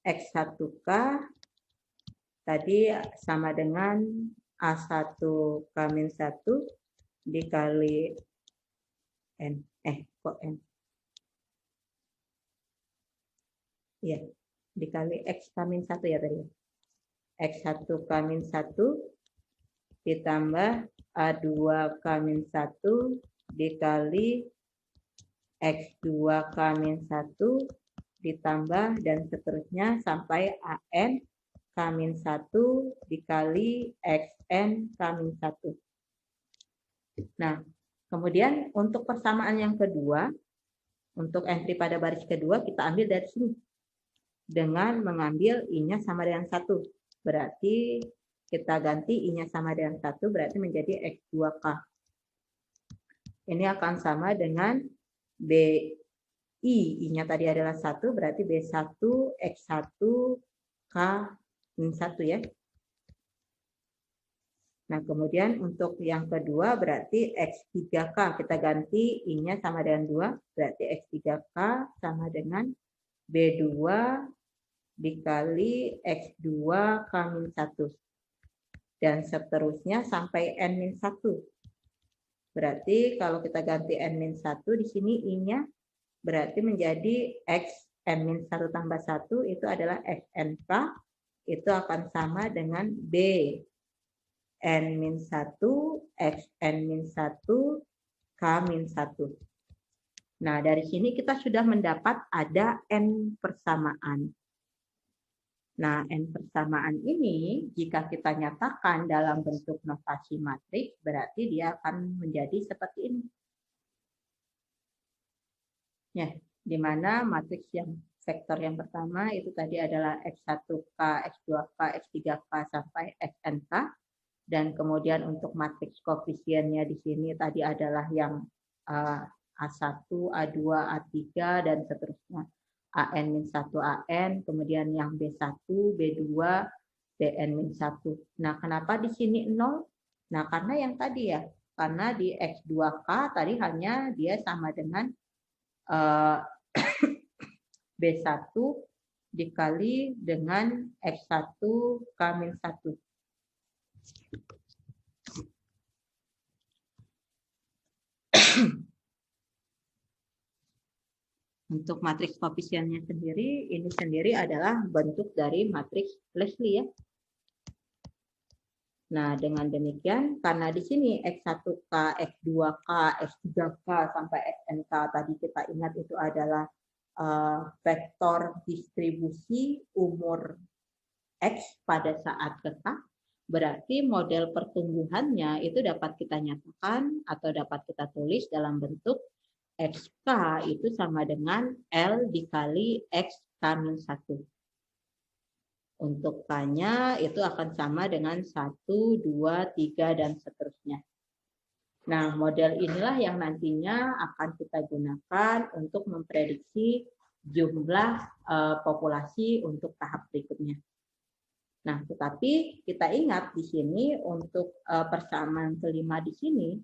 X1K tadi sama dengan A1 K-1 dikali N. Kok N? Ya, dikali X K-1 ya tadi. X1 K-1 ditambah A2 K-1 dikali X2 K-1 ditambah dan seterusnya sampai AN K-1 dikali XN K-1. Nah, kemudian untuk persamaan yang kedua, untuk entry pada baris kedua kita ambil dari sini. Dengan mengambil I-nya sama dengan 1. Berarti kita ganti I-nya sama dengan 1, berarti menjadi X2K. Ini akan sama dengan BI, I-nya tadi adalah 1, berarti B1 X1 K-1 ya. Nah, kemudian untuk yang kedua berarti X3K. Kita ganti I-nya sama dengan 2, berarti X3K sama dengan B2 dikali X2 K-1. Dan seterusnya sampai N-1. Berarti kalau kita ganti N-1 di sini I-nya berarti menjadi X N-1 tambah 1 itu adalah XNK. Itu akan sama dengan B N-1 X N-1 K-1. Nah, dari sini kita sudah mendapat ada N persamaan. Nah, N persamaan ini jika kita nyatakan dalam bentuk notasi matriks, berarti dia akan menjadi seperti ini. Ya, di mana matriks yang vektor yang pertama itu tadi adalah X1K, X2K, X3K sampai Xnk. Dan kemudian untuk matriks koefisiennya di sini tadi adalah yang A1, A2, A3, dan seterusnya. AN-1 AN, kemudian yang B1, B2, BN-1. Nah, kenapa di sini 0? Nah, karena yang tadi ya, karena di X2K tadi hanya dia sama dengan B1 dikali dengan X1 K-1. Untuk matriks koefisiennya sendiri, ini sendiri adalah bentuk dari matriks Leslie ya. Nah, dengan demikian, karena di sini X1K, X2K, X3K, sampai Xnk tadi kita ingat itu adalah vektor distribusi umur X pada saat ke K, berarti model pertumbuhannya itu dapat kita nyatakan atau dapat kita tulis dalam bentuk XK itu sama dengan L dikali X-1. Untuk K-nya itu akan sama dengan 1, 2, 3, dan seterusnya. Nah, model inilah yang nantinya akan kita gunakan untuk memprediksi jumlah populasi untuk tahap berikutnya. Nah, tetapi kita ingat di sini untuk persamaan kelima di sini,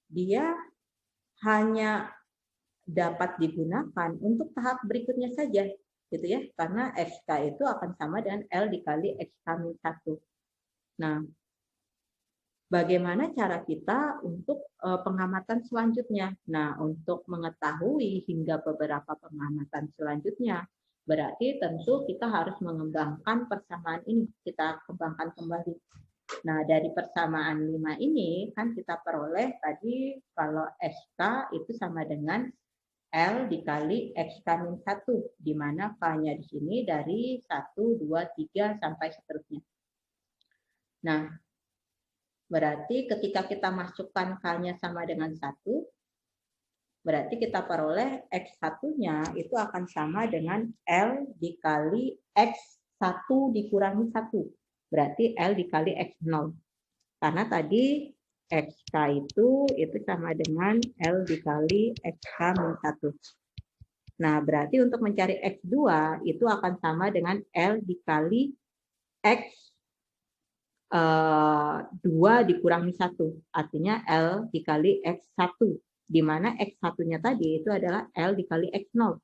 dia hanya dapat digunakan untuk tahap berikutnya saja, gitu ya, karena XK itu akan sama dengan L dikali XK-1. Nah, bagaimana cara kita untuk pengamatan selanjutnya? Nah, untuk mengetahui hingga beberapa pengamatan selanjutnya, berarti tentu kita harus mengembangkan persamaan ini, kita kembangkan kembali. Nah, dari persamaan 5 ini kan kita peroleh tadi kalau SK itu sama dengan L dikali XK-1, di mana K-nya di sini dari 1, 2, 3, sampai seterusnya. Nah, berarti ketika kita masukkan K-nya sama dengan 1, berarti kita peroleh X1-nya itu akan sama dengan L dikali X1 dikurangi 1. Berarti L dikali X0. Karena tadi XK itu sama dengan L dikali XK-1. Nah, berarti untuk mencari X2 itu akan sama dengan L dikali X2 dikurangi 1. Artinya L dikali X1. Di mana X1-nya tadi itu adalah L dikali X0.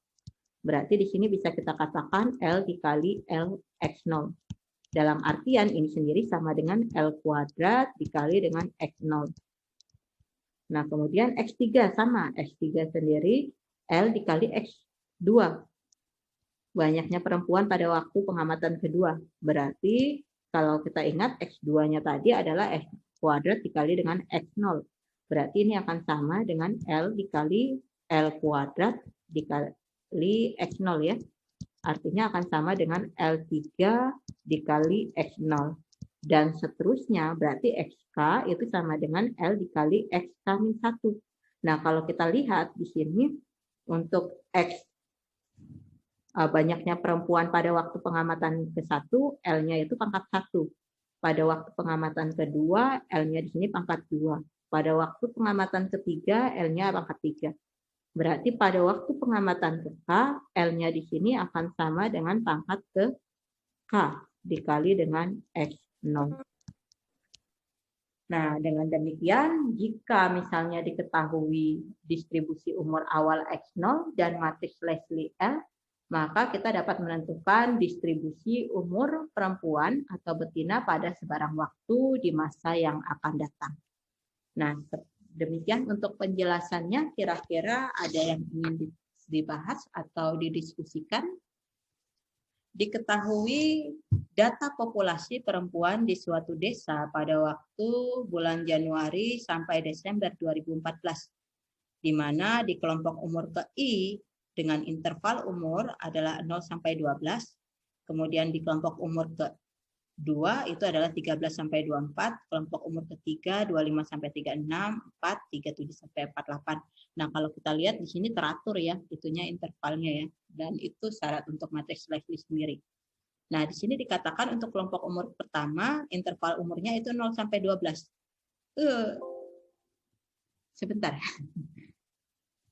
Berarti di sini bisa kita katakan L dikali L X0. Dalam artian ini sendiri sama dengan L kuadrat dikali dengan X0. Nah, kemudian X3 sama. X3 sendiri L dikali X2. Banyaknya perempuan pada waktu pengamatan kedua. Berarti kalau kita ingat X2-nya tadi adalah X kuadrat dikali dengan X0. Berarti ini akan sama dengan L dikali L kuadrat dikali X0 ya. Artinya akan sama dengan L3 dikali X0. Dan seterusnya berarti XK itu sama dengan L dikali XK-1. Nah, kalau kita lihat di sini untuk X banyaknya perempuan pada waktu pengamatan ke-1, L-nya itu pangkat 1. Pada waktu pengamatan kedua, L-nya di sini pangkat 2. Pada waktu pengamatan ketiga, L-nya pangkat 3. Berarti pada waktu pengamatan ke K, L-nya di sini akan sama dengan pangkat ke K dikali dengan X0. Nah, dengan demikian, jika misalnya diketahui distribusi umur awal X0 dan matriks Leslie L, maka kita dapat menentukan distribusi umur perempuan atau betina pada sebarang waktu di masa yang akan datang. Nah, demikian untuk penjelasannya. Kira-kira ada yang ingin dibahas atau didiskusikan? Diketahui data populasi perempuan di suatu desa pada waktu bulan Januari sampai Desember 2014, di mana di kelompok umur ke-I dengan interval umur adalah 0 sampai 12, kemudian di kelompok umur ke-2 itu adalah 13 sampai 24, kelompok umur ke-3 25 sampai 36, 4 37 sampai 48. Nah, kalau kita lihat di sini teratur ya, itunya intervalnya ya, dan itu syarat untuk matriks seleksi sendiri. Nah, di sini dikatakan untuk kelompok umur pertama, interval umurnya itu 0 sampai 12. Sebentar.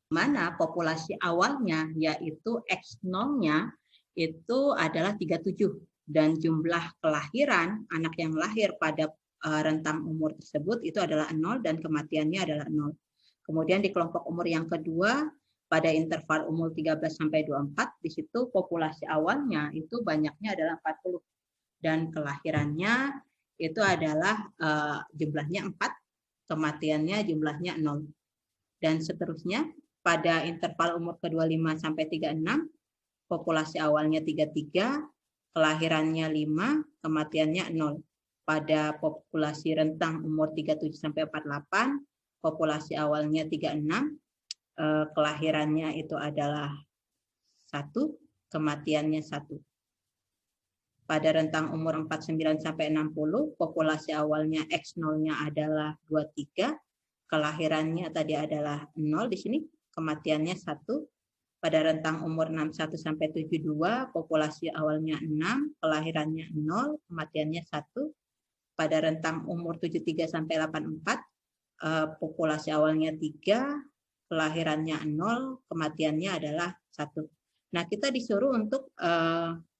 Mana populasi awalnya, yaitu X0-nya itu adalah 37. Dan jumlah kelahiran, anak yang lahir pada rentang umur tersebut itu adalah 0 dan kematiannya adalah 0. Kemudian di kelompok umur yang kedua, pada interval umur 13 sampai 24, di situ populasi awalnya itu banyaknya adalah 40 dan kelahirannya itu adalah jumlahnya 4, kematiannya jumlahnya 0. Dan seterusnya pada interval umur ke-25 sampai 36, populasi awalnya 33, kelahirannya 5, kematiannya 0. Pada populasi rentang umur 37 sampai 48, populasi awalnya 36, kelahirannya itu adalah 1, kematiannya 1. Pada rentang umur 49 sampai 60, populasi awalnya X0-nya adalah 23, kelahirannya tadi adalah 0 di sini, kematiannya 1. Pada rentang umur 61 sampai 72, populasi awalnya 6, kelahirannya 0, kematiannya 1. Pada rentang umur 73 sampai 84, populasi awalnya 3, kelahirannya 0, kematiannya adalah 1. Nah, kita disuruh untuk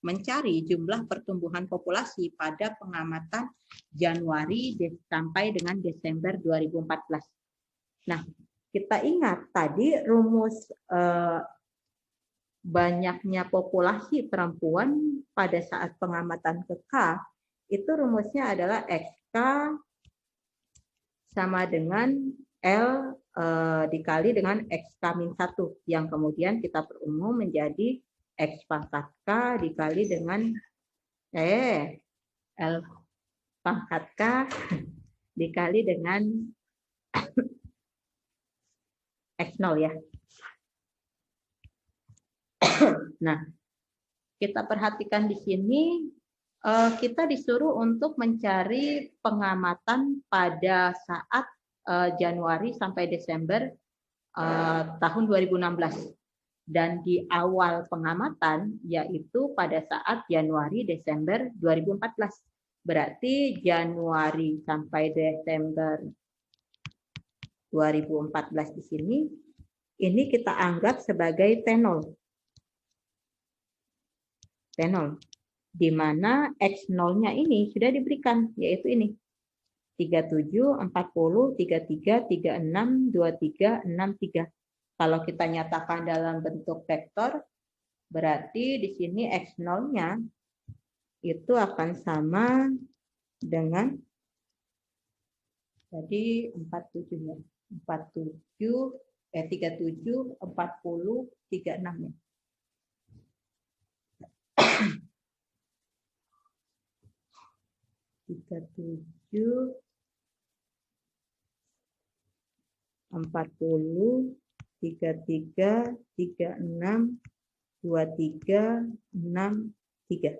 mencari jumlah pertumbuhan populasi pada pengamatan Januari sampai dengan Desember 2014. Nah, kita ingat tadi rumus banyaknya populasi perempuan pada saat pengamatan ke K, itu rumusnya adalah XK sama dengan L dikali dengan X-1, yang kemudian kita perumum menjadi X pangkat K dikali dengan L pangkat K dikali dengan X0 ya. Nah, kita perhatikan di sini kita disuruh untuk mencari pengamatan pada saat Januari sampai Desember tahun 2016. Dan di awal pengamatan yaitu pada saat Januari Desember 2014. Berarti Januari sampai Desember 2014 di sini ini kita anggap sebagai T0. T0. Di mana X0-nya ini sudah diberikan, yaitu ini. 37, 40, 33, 36, 23, 63. Kalau kita nyatakan dalam bentuk vektor, berarti di sini X0-nya itu akan sama dengan jadi 47 ya. 37, 37, 40, 36 ya. Tiga tujuh 40 33 36 23 63.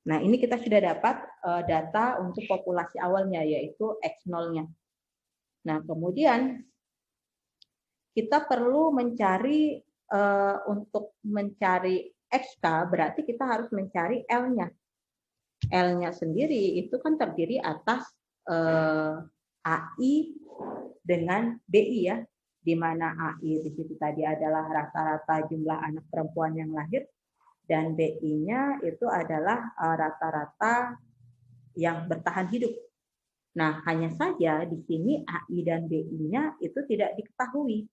Nah, ini kita sudah dapat data untuk populasi awalnya yaitu X0-nya. Nah, kemudian kita perlu mencari untuk mencari XK berarti kita harus mencari L-nya. L-nya sendiri itu kan terdiri atas AI dengan BI ya, di mana AI di situ tadi adalah rata-rata jumlah anak perempuan yang lahir dan BI-nya itu adalah rata-rata yang bertahan hidup. Nah, hanya saja di sini AI dan BI-nya itu tidak diketahui.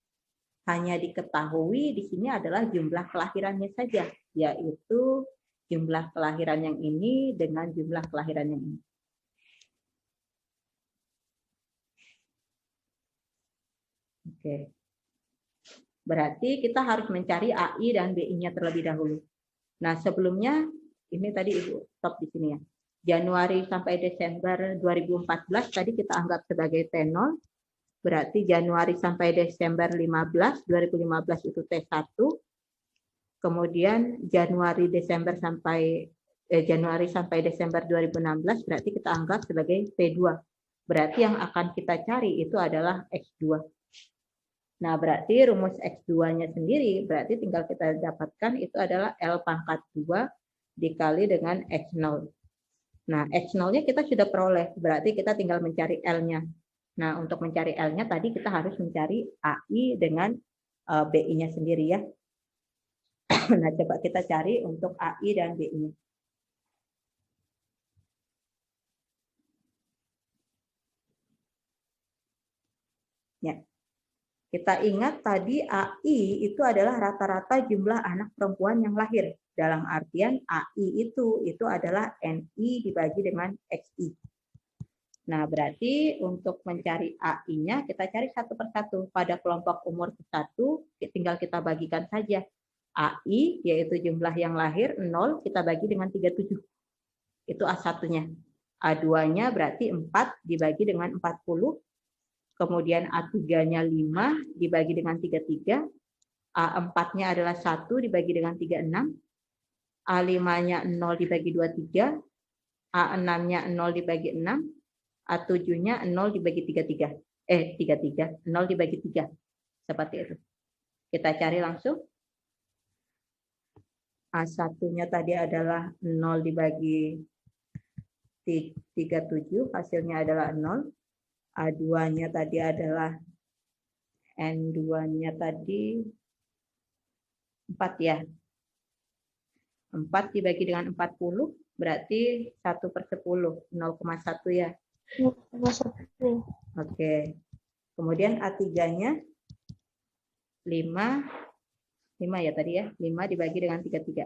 hanya diketahui di sini adalah jumlah kelahirannya saja, yaitu jumlah kelahiran yang ini dengan jumlah kelahiran yang ini. Oke. Berarti kita harus mencari AI dan BI-nya terlebih dahulu. Nah, sebelumnya ini tadi Ibu stop di sini ya. Januari sampai Desember 2014 tadi kita anggap sebagai T0. Berarti Januari sampai Desember 2015 itu T1. Kemudian Januari sampai Desember 2016 berarti kita anggap sebagai T2. Berarti yang akan kita cari itu adalah X2. Nah, berarti rumus X2-nya sendiri berarti tinggal kita dapatkan itu adalah L pangkat 2 dikali dengan X0. Nah, X0-nya kita sudah peroleh, berarti kita tinggal mencari L-nya. Nah, untuk mencari L-nya tadi kita harus mencari AI dengan BI-nya sendiri ya. Nah, coba kita cari untuk AI dan BI-nya. Ya. Kita ingat tadi AI itu adalah rata-rata jumlah anak perempuan yang lahir. Dalam artian AI itu adalah NI dibagi dengan XI. Nah, berarti untuk mencari AI-nya kita cari satu persatu. Pada kelompok umur ke-1 tinggal kita bagikan saja. AI yaitu jumlah yang lahir 0 kita bagi dengan 37. Itu A1-nya. A2-nya berarti 4 dibagi dengan 40. Kemudian A3-nya 5 dibagi dengan 33. A4-nya adalah 1 dibagi dengan 36. A5-nya 0 dibagi 23. A6-nya 0 dibagi 6. A7-nya 0 dibagi 33. 33. 0 dibagi 3. Seperti itu. Kita cari langsung. A1-nya tadi adalah 0 dibagi 37. Hasilnya adalah 0. A2-nya tadi adalah N2-nya tadi 4 ya. 4 dibagi dengan 40 berarti 1/10, 0,1 ya. 0,1. Oke. Kemudian A3-nya 5 ya tadi ya. 5 dibagi dengan 33.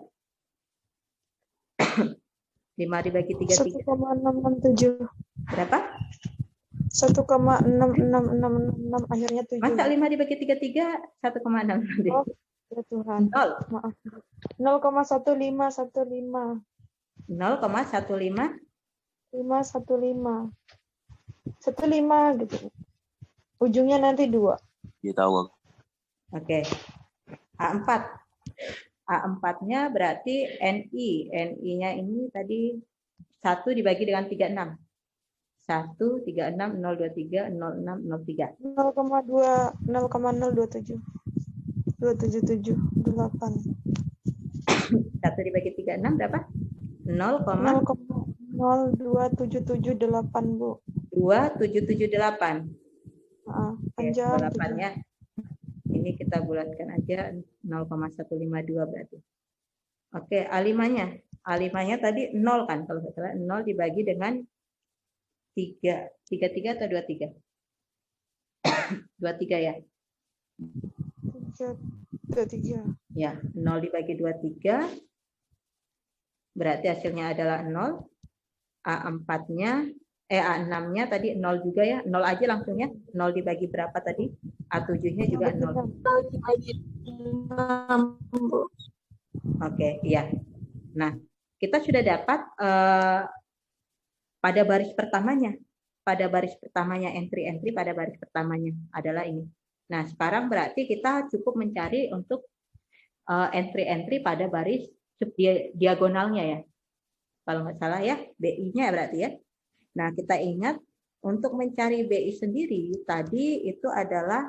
5 dibagi 33. 1,667. Berapa? 1,66666 akhirnya 7. Masa 5 dibagi 33 1,6? Oh, ya Tuhan. 0. Maaf. 0,1515. 0,15 515. 15 gitu. Ujungnya nanti 2. Dia tahu. Oke. A4. A4-nya berarti NI. NI-nya ini tadi 1 dibagi dengan 36. 1, 36, 023, 06, 03. 0,027. 277. 8. 1 dibagi 36 berapa? 0,02778, Bu. 0,2778. Panjang. 8-nya. Ini kita bulatkan aja 0,152 berarti. Oke, A5-nya. A5-nya tadi 0 kan kalau nggak salah. 0 dibagi dengan 3. 33 atau 23? 23 ya? 23. Ya, 0 dibagi 23. Berarti hasilnya adalah 0. A4-nya, A6-nya tadi 0 juga ya. 0 aja langsung ya. 0 dibagi berapa tadi? A7-nya juga 0. 0 dibagi 6, Bu. Oke, iya. Nah, kita sudah dapat pada baris pertamanya. Pada baris pertamanya, entry-entry pada baris pertamanya adalah ini. Nah, sekarang berarti kita cukup mencari untuk entry-entry pada baris diagonalnya ya. Kalau nggak salah ya, BI-nya berarti ya. Nah, kita ingat untuk mencari BI sendiri, tadi itu adalah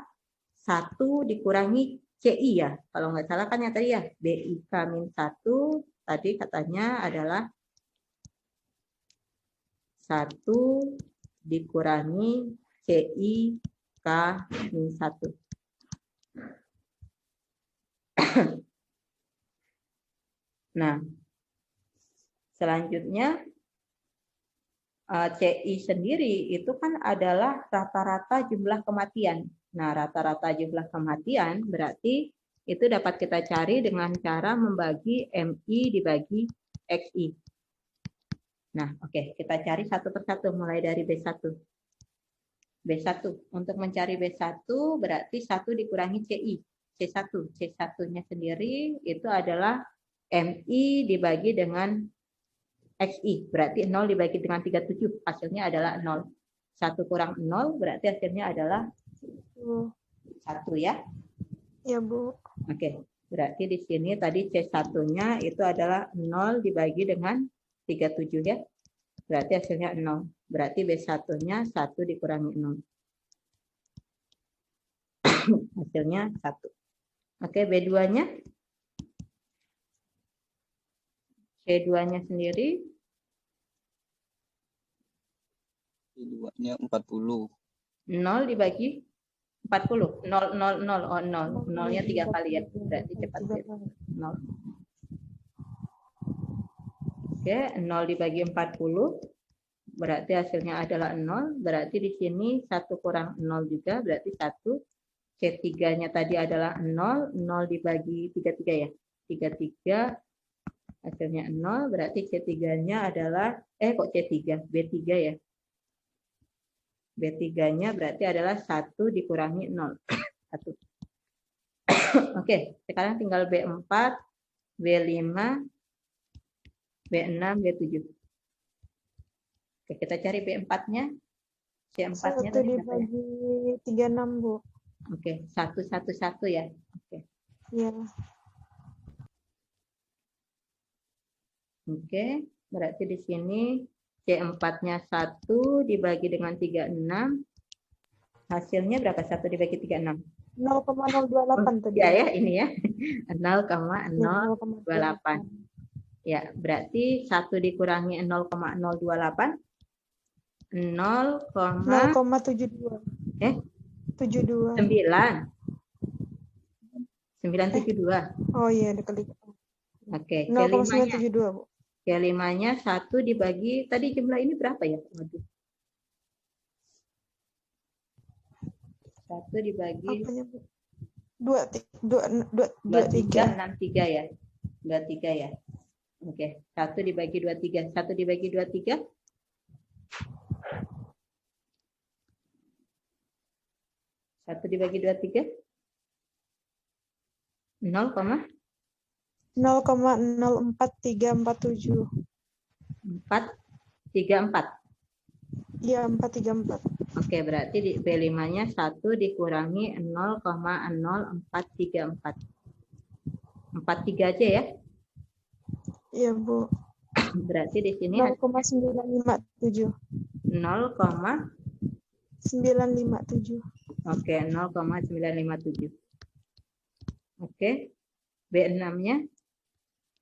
1 dikurangi CI ya. Kalau nggak salah kan yang tadi ya, BI K-1 tadi katanya adalah 1 dikurangi CI K-1. Nah, selanjutnya CI sendiri itu kan adalah rata-rata jumlah kematian. Nah, rata-rata jumlah kematian berarti itu dapat kita cari dengan cara membagi MI dibagi XI. Nah, oke, kita cari satu persatu mulai dari B1. B1. Untuk mencari B1 berarti 1 dikurangi CI. C1. C1-nya sendiri itu adalah MI dibagi dengan XI. Berarti 0 dibagi dengan 37. Hasilnya adalah 0. 1 kurang 0 berarti hasilnya adalah 1 ya. Ya, Bu. Oke. Berarti di sini tadi C1-nya itu adalah 0 dibagi dengan 37 ya. Berarti hasilnya 0. Berarti B1-nya 1 dikurangi 0. Hasilnya 1. Oke, B2-nya. C2-nya sendiri. C2-nya 40. 0 dibagi 40. 0, 0, 0. Oh, 0. 0-nya 3 kali ya. Berarti cepat. 0. Oke, 0 dibagi 40. Berarti hasilnya adalah 0. Berarti di sini 1 kurang 0 juga. Berarti 1. C3-nya tadi adalah 0. 0 dibagi 33 ya. 33. Hasilnya 0. Berarti C3-nya adalah, kok C3? B3 ya. B3-nya berarti adalah 1 dikurangi 0. 1. Oke, sekarang tinggal B4, B5, B6, B7. Oke, kita cari B4-nya. C4-nya 1 tadi berapa ya? dibagi 36, Bu. Oke, 1, 1, 1 ya. Oke. Iya. Oke, berarti di sini C4-nya 1 dibagi dengan 36. Hasilnya berapa? 1 dibagi 36? 0,028 tadi. Ya, ini ya. 0,028. Ya, berarti 1 dikurangi 0,028. 0,72. 72. 9. 972. Oh iya, ada kali. Oke, 0,972, Bu. K5-nya 1 dibagi, tadi jumlah ini berapa ya? Waduh. 1 dibagi Apanya, Bu? 2363 ya. 23 ya. Oke, 1 dibagi 23. 1 dibagi 23. 1 dibagi 23. 0,0437. 434. Iya, 434. Oke, berarti di B5-nya 1 dikurangi 0,0434. 43 aja ya. Iya, Bu. Berarti di sini 0,957. 957. Oke, 0,957. Oke. B6-nya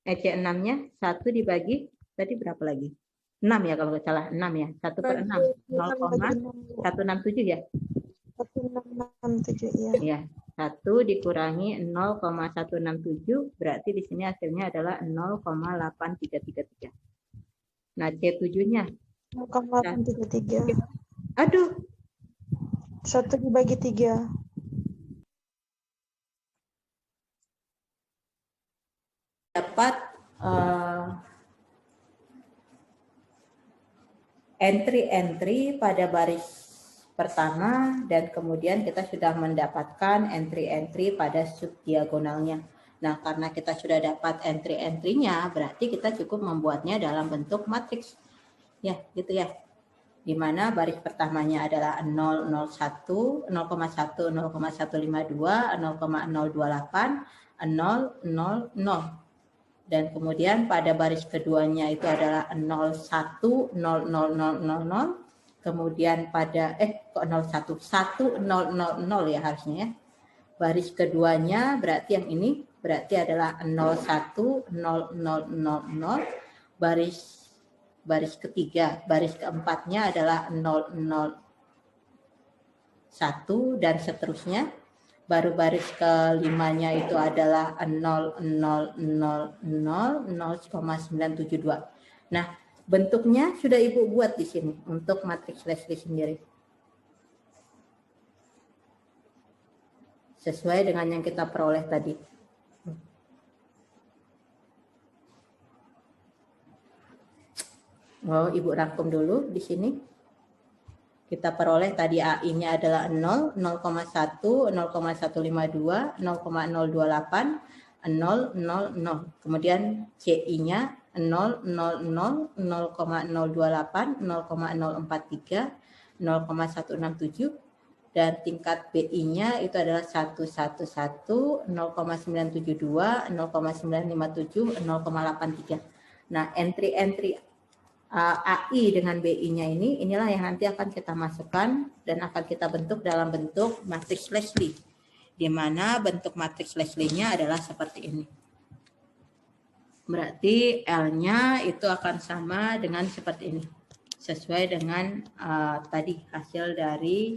C6-nya 1 dibagi tadi berapa lagi? 6 ya kalau nggak salah, 6 ya. 1 per 6. 0,167 ya. 1,667 ya. Iya. 1 dikurangi 0,167 berarti di sini hasilnya adalah 0,8333. Nah, C7-nya 0,833. aduh, 1 dibagi 3. Dapat entry-entry pada baris pertama dan kemudian kita sudah mendapatkan entry-entry pada subdiagonalnya. Nah, karena kita sudah dapat entry-entry-nya, berarti kita cukup membuatnya dalam bentuk matriks. Ya, gitu ya. Di mana baris pertamanya adalah 001, 0,1, 0,152, 0,028, 0, 0, 0. Dan kemudian pada baris keduanya itu adalah 01, 0, 0, 0, 0, 0. Kemudian pada, kok 01, 1, 0, 0, 0 ya harusnya ya. Baris keduanya berarti yang ini berarti adalah 01, 0, 0, 0, 0. Baris ketiga, baris keempatnya adalah 0, 0, 1 dan seterusnya. Baru baris kelimanya itu adalah 0, 0, 0, 0, 0,972. Nah, bentuknya sudah Ibu buat di sini untuk matriks Leslie sendiri. sesuai dengan yang kita peroleh tadi. Oh, Ibu rangkum dulu di sini. Kita peroleh tadi AI-nya adalah 0, 0,1, 0,152, 0,028, 0, 0, 0. Kemudian CI-nya 0, 0, 0, 0,028, 0,043, 0,167, dan tingkat BI-nya itu adalah 111, 0,972, 0,957, 0,83. Nah, entry-entry AI dengan BI-nya inilah yang nanti akan kita masukkan dan akan kita bentuk dalam bentuk matriks Leslie, di mana bentuk matriks Leslie-nya adalah seperti ini. Berarti L-nya itu akan sama dengan seperti ini, sesuai dengan tadi hasil dari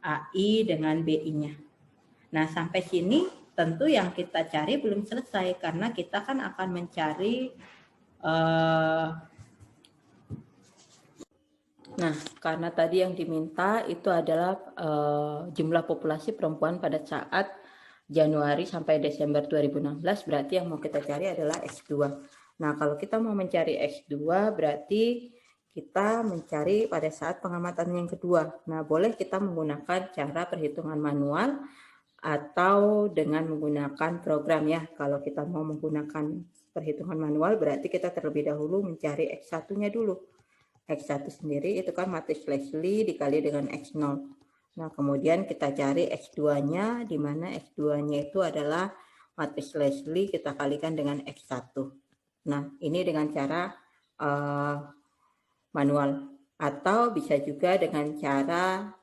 AI dengan BI-nya. Nah, sampai sini tentu yang kita cari belum selesai, karena kita kan akan mencari nah, karena tadi yang diminta itu adalah jumlah populasi perempuan pada saat Januari sampai Desember 2016, berarti yang mau kita cari adalah X2. Nah, kalau kita mau mencari X2 berarti kita mencari pada saat pengamatan yang kedua. Nah, boleh kita menggunakan cara perhitungan manual atau dengan menggunakan program ya. Kalau kita mau menggunakan perhitungan manual berarti kita terlebih dahulu mencari X1-nya dulu. X1 sendiri itu kan matriks Leslie dikali dengan X0. Nah, kemudian kita cari X2-nya, di mana X2-nya itu adalah matriks Leslie kita kalikan dengan X1. Nah, ini dengan cara manual. Atau bisa juga dengan cara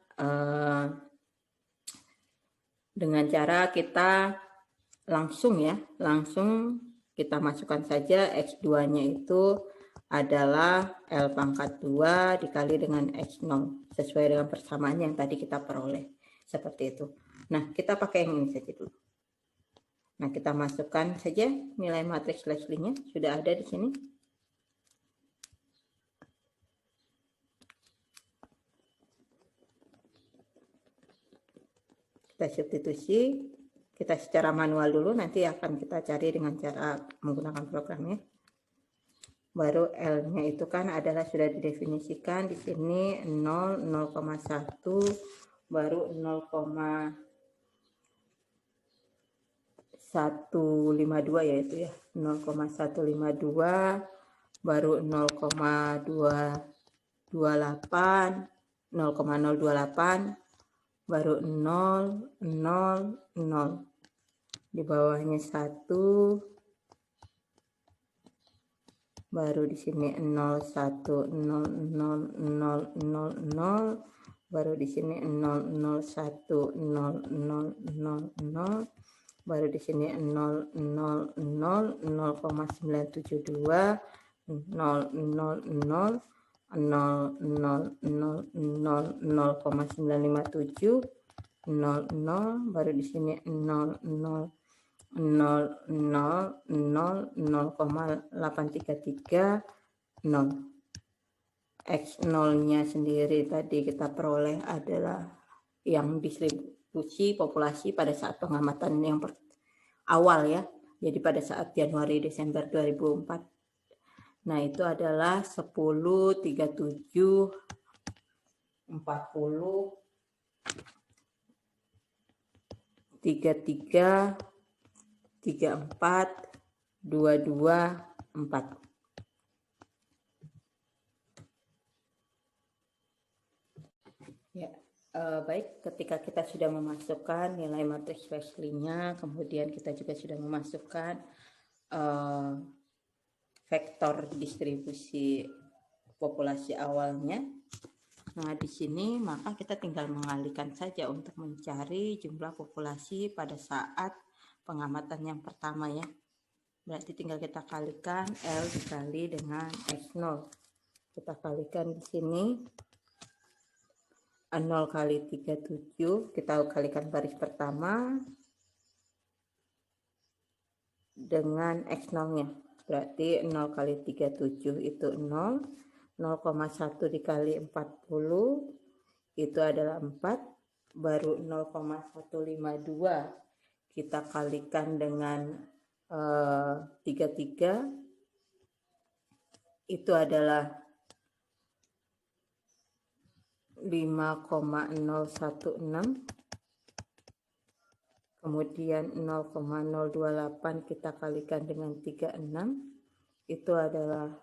kita langsung ya, langsung kita masukkan saja X2-nya itu adalah L pangkat 2 dikali dengan X0 sesuai dengan persamaan yang tadi kita peroleh. Seperti itu. Nah, kita pakai yang ini saja dulu. Nah, kita masukkan saja nilai matriks Leslie-nya. Sudah ada di sini. Kita substitusi. Kita secara manual dulu, nanti akan kita cari dengan cara menggunakan programnya. Baru L-nya itu kan adalah sudah didefinisikan di sini 0, 0,1, baru 0,152 yaitu ya, 0,152, baru 0,228, 0,028, baru 0, 0, 0. Di bawahnya 1, baru di sini 0, 1, 0, 0, 0, 0, 0, baru di sini 0, 0, 1, 0, 0, 0, 0, baru di sini 0, 0, 0, 0,972, 0, 0, 0, 0, 0, 0, 0, 0,957, 0, 0, baru di sini 0, 0, 0, 0, 0, 0,833, 0. X0-nya sendiri tadi kita peroleh adalah yang distribusi populasi pada saat pengamatan yang awal ya. Jadi pada saat Januari Desember 2004. Nah, itu adalah 10, 37, 40, 33, 34, 22, 4. Ya, baik, ketika kita sudah memasukkan nilai matriks Leslie-nya, kemudian kita juga sudah memasukkan vektor distribusi populasi awalnya. Nah, di sini maka kita tinggal mengalihkan saja untuk mencari jumlah populasi pada saat pengamatan yang pertama ya. Berarti tinggal kita kalikan L dikali dengan X0. Kita kalikan di sini 0 kali 37, kita kalikan baris pertama dengan X0-nya. Berarti 0 kali 37 itu 0, 0,1 dikali 40 itu adalah 4, baru 0,152 kita kalikan dengan 33, itu adalah 5,016. Kemudian 0,028 kita kalikan dengan 36, itu adalah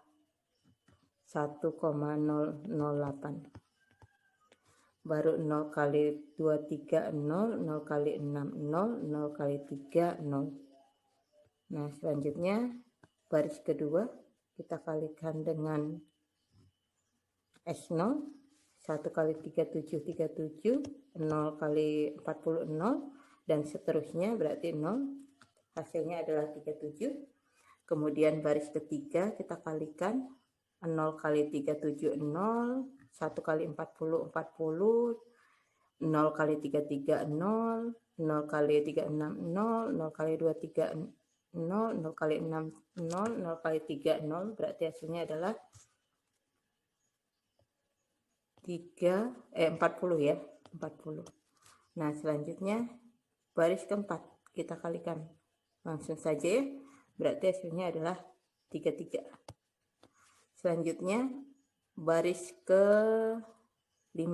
1,008. Baru 0 kali 2, 3, 0, 0 kali 6, 0, 0 kali 3, 0. Nah, selanjutnya baris kedua kita kalikan dengan S0, 1 kali 37, 37, 0 kali 40, 0, dan seterusnya, berarti 0, hasilnya adalah 37. Kemudian baris ketiga kita kalikan 0 kali 37, 0, 1 kali 40, 40, 0 kali 33, 0, 0 kali 36, 0, 0 kali 23, 0, 0 kali 6, 0, 0 kali 3, 0, berarti hasilnya adalah 40 ya, 40. Nah, selanjutnya baris keempat kita kalikan. Langsung saja ya, berarti hasilnya adalah 33. Selanjutnya baris ke-5.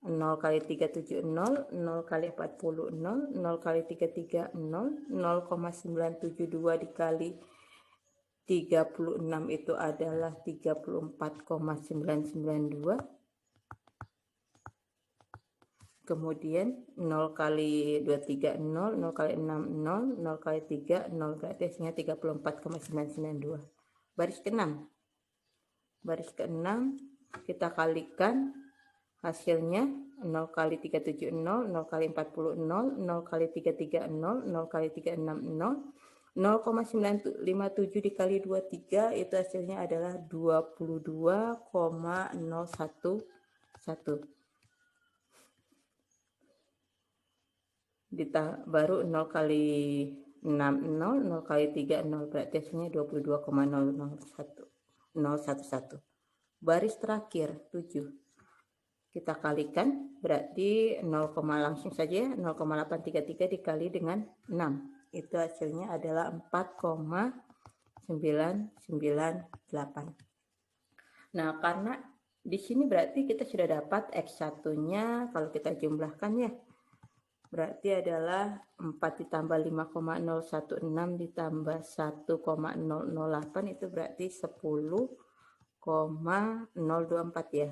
0 kali 37, 0, 0 kali 40, 0, 0 kali 33, 0, 0,972 dikali 36 itu adalah 34,992. Kemudian 0 kali 23, 0, 0 kali 6, 0, 0 kali 3, 0, berarti hasilnya 34,992. Baris ke-6. Baris ke-6 kita kalikan hasilnya 0 kali 37, 0, 0 kali 40, 0, 0 kali 33, 0, 0 kali 36, 0, 0,957 dikali 23 itu hasilnya adalah 22,011. Baru 0 kali 6, 0, 0 kali 3, 0, berarti hasilnya 22,011. Baris terakhir 7 kita kalikan, berarti 0, langsung saja 0,833 dikali dengan 6, itu hasilnya adalah 4,998. Nah, karena di sini berarti kita sudah dapat X1-nya kalau kita jumlahkan ya. Berarti adalah 4 ditambah 5,016 ditambah 1,008 itu berarti 10,024 ya.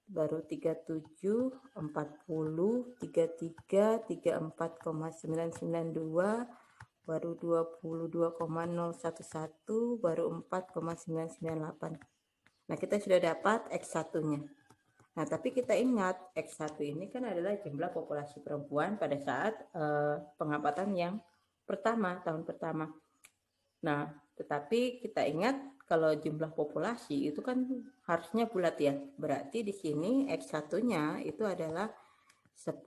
Baru 37, 40, 33, 34,992, baru 22,011, baru 4,998. Nah, kita sudah dapat X1-nya. Nah, tapi kita ingat X1 ini kan adalah jumlah populasi perempuan pada saat pengamatan yang pertama, tahun pertama. Nah, tetapi kita ingat kalau jumlah populasi itu kan harusnya bulat ya. Berarti di sini X1-nya itu adalah 10,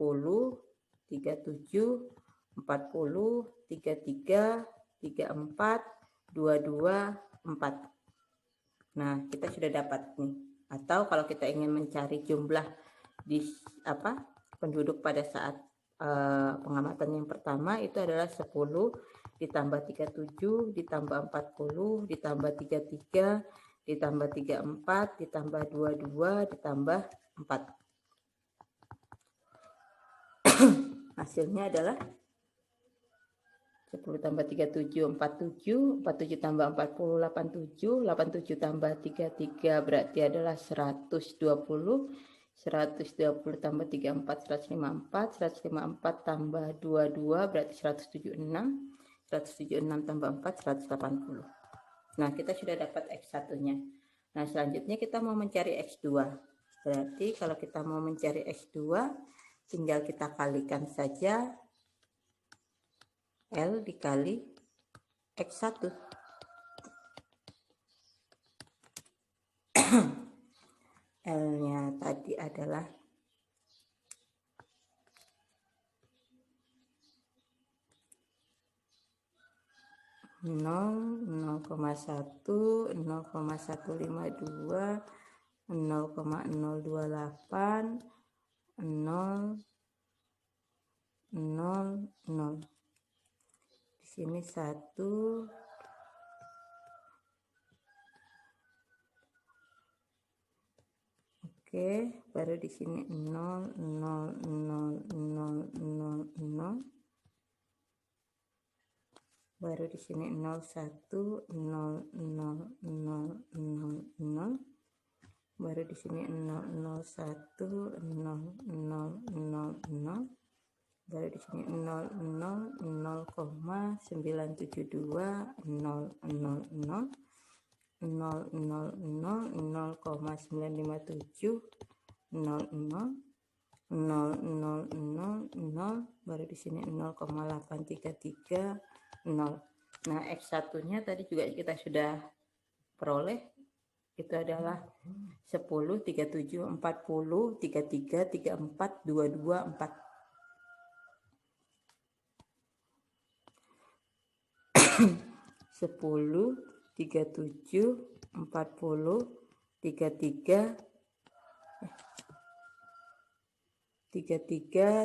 37, 40, 33, 34, 22, 4. Nah, kita sudah dapat nih. Atau kalau kita ingin mencari jumlah di penduduk pada saat pengamatan yang pertama itu adalah 10 ditambah 37 ditambah 40 ditambah 33 ditambah 34 ditambah 22 ditambah 4. Hasilnya adalah 10 tambah 37, 47, 47 tambah 40, 87, 87 tambah 33 berarti adalah 120, 120 tambah 34, 154, 154 tambah 22 berarti 176, 176 tambah 4, 180. Nah, kita sudah dapat X1-nya. Nah, selanjutnya kita mau mencari X2. Berarti kalau kita mau mencari X2, tinggal kita kalikan saja L dikali X1. L-nya tadi adalah 0, 0,1, 0,152, 0,028, 0, 0, 0. Di sini 1, oke, baru di sini 0, 0, 0, 0, 0, 0. Baru di sini 0, 1, 0, 0, 0, 0, 0. Baru di sini 0, 0, 1, 0, 0, 0, 0. Baru di sini 0, 0, 0,972, 0, 0, 0. 0, 0, 0, 0,957, 0, 0, 0, 0, 0, 0, baru di sini 0,833, 0. Nah, X1-nya tadi juga kita sudah peroleh, itu adalah 10, 37, 40, 33, 34, 22, 4. 10, 37, 40, 33,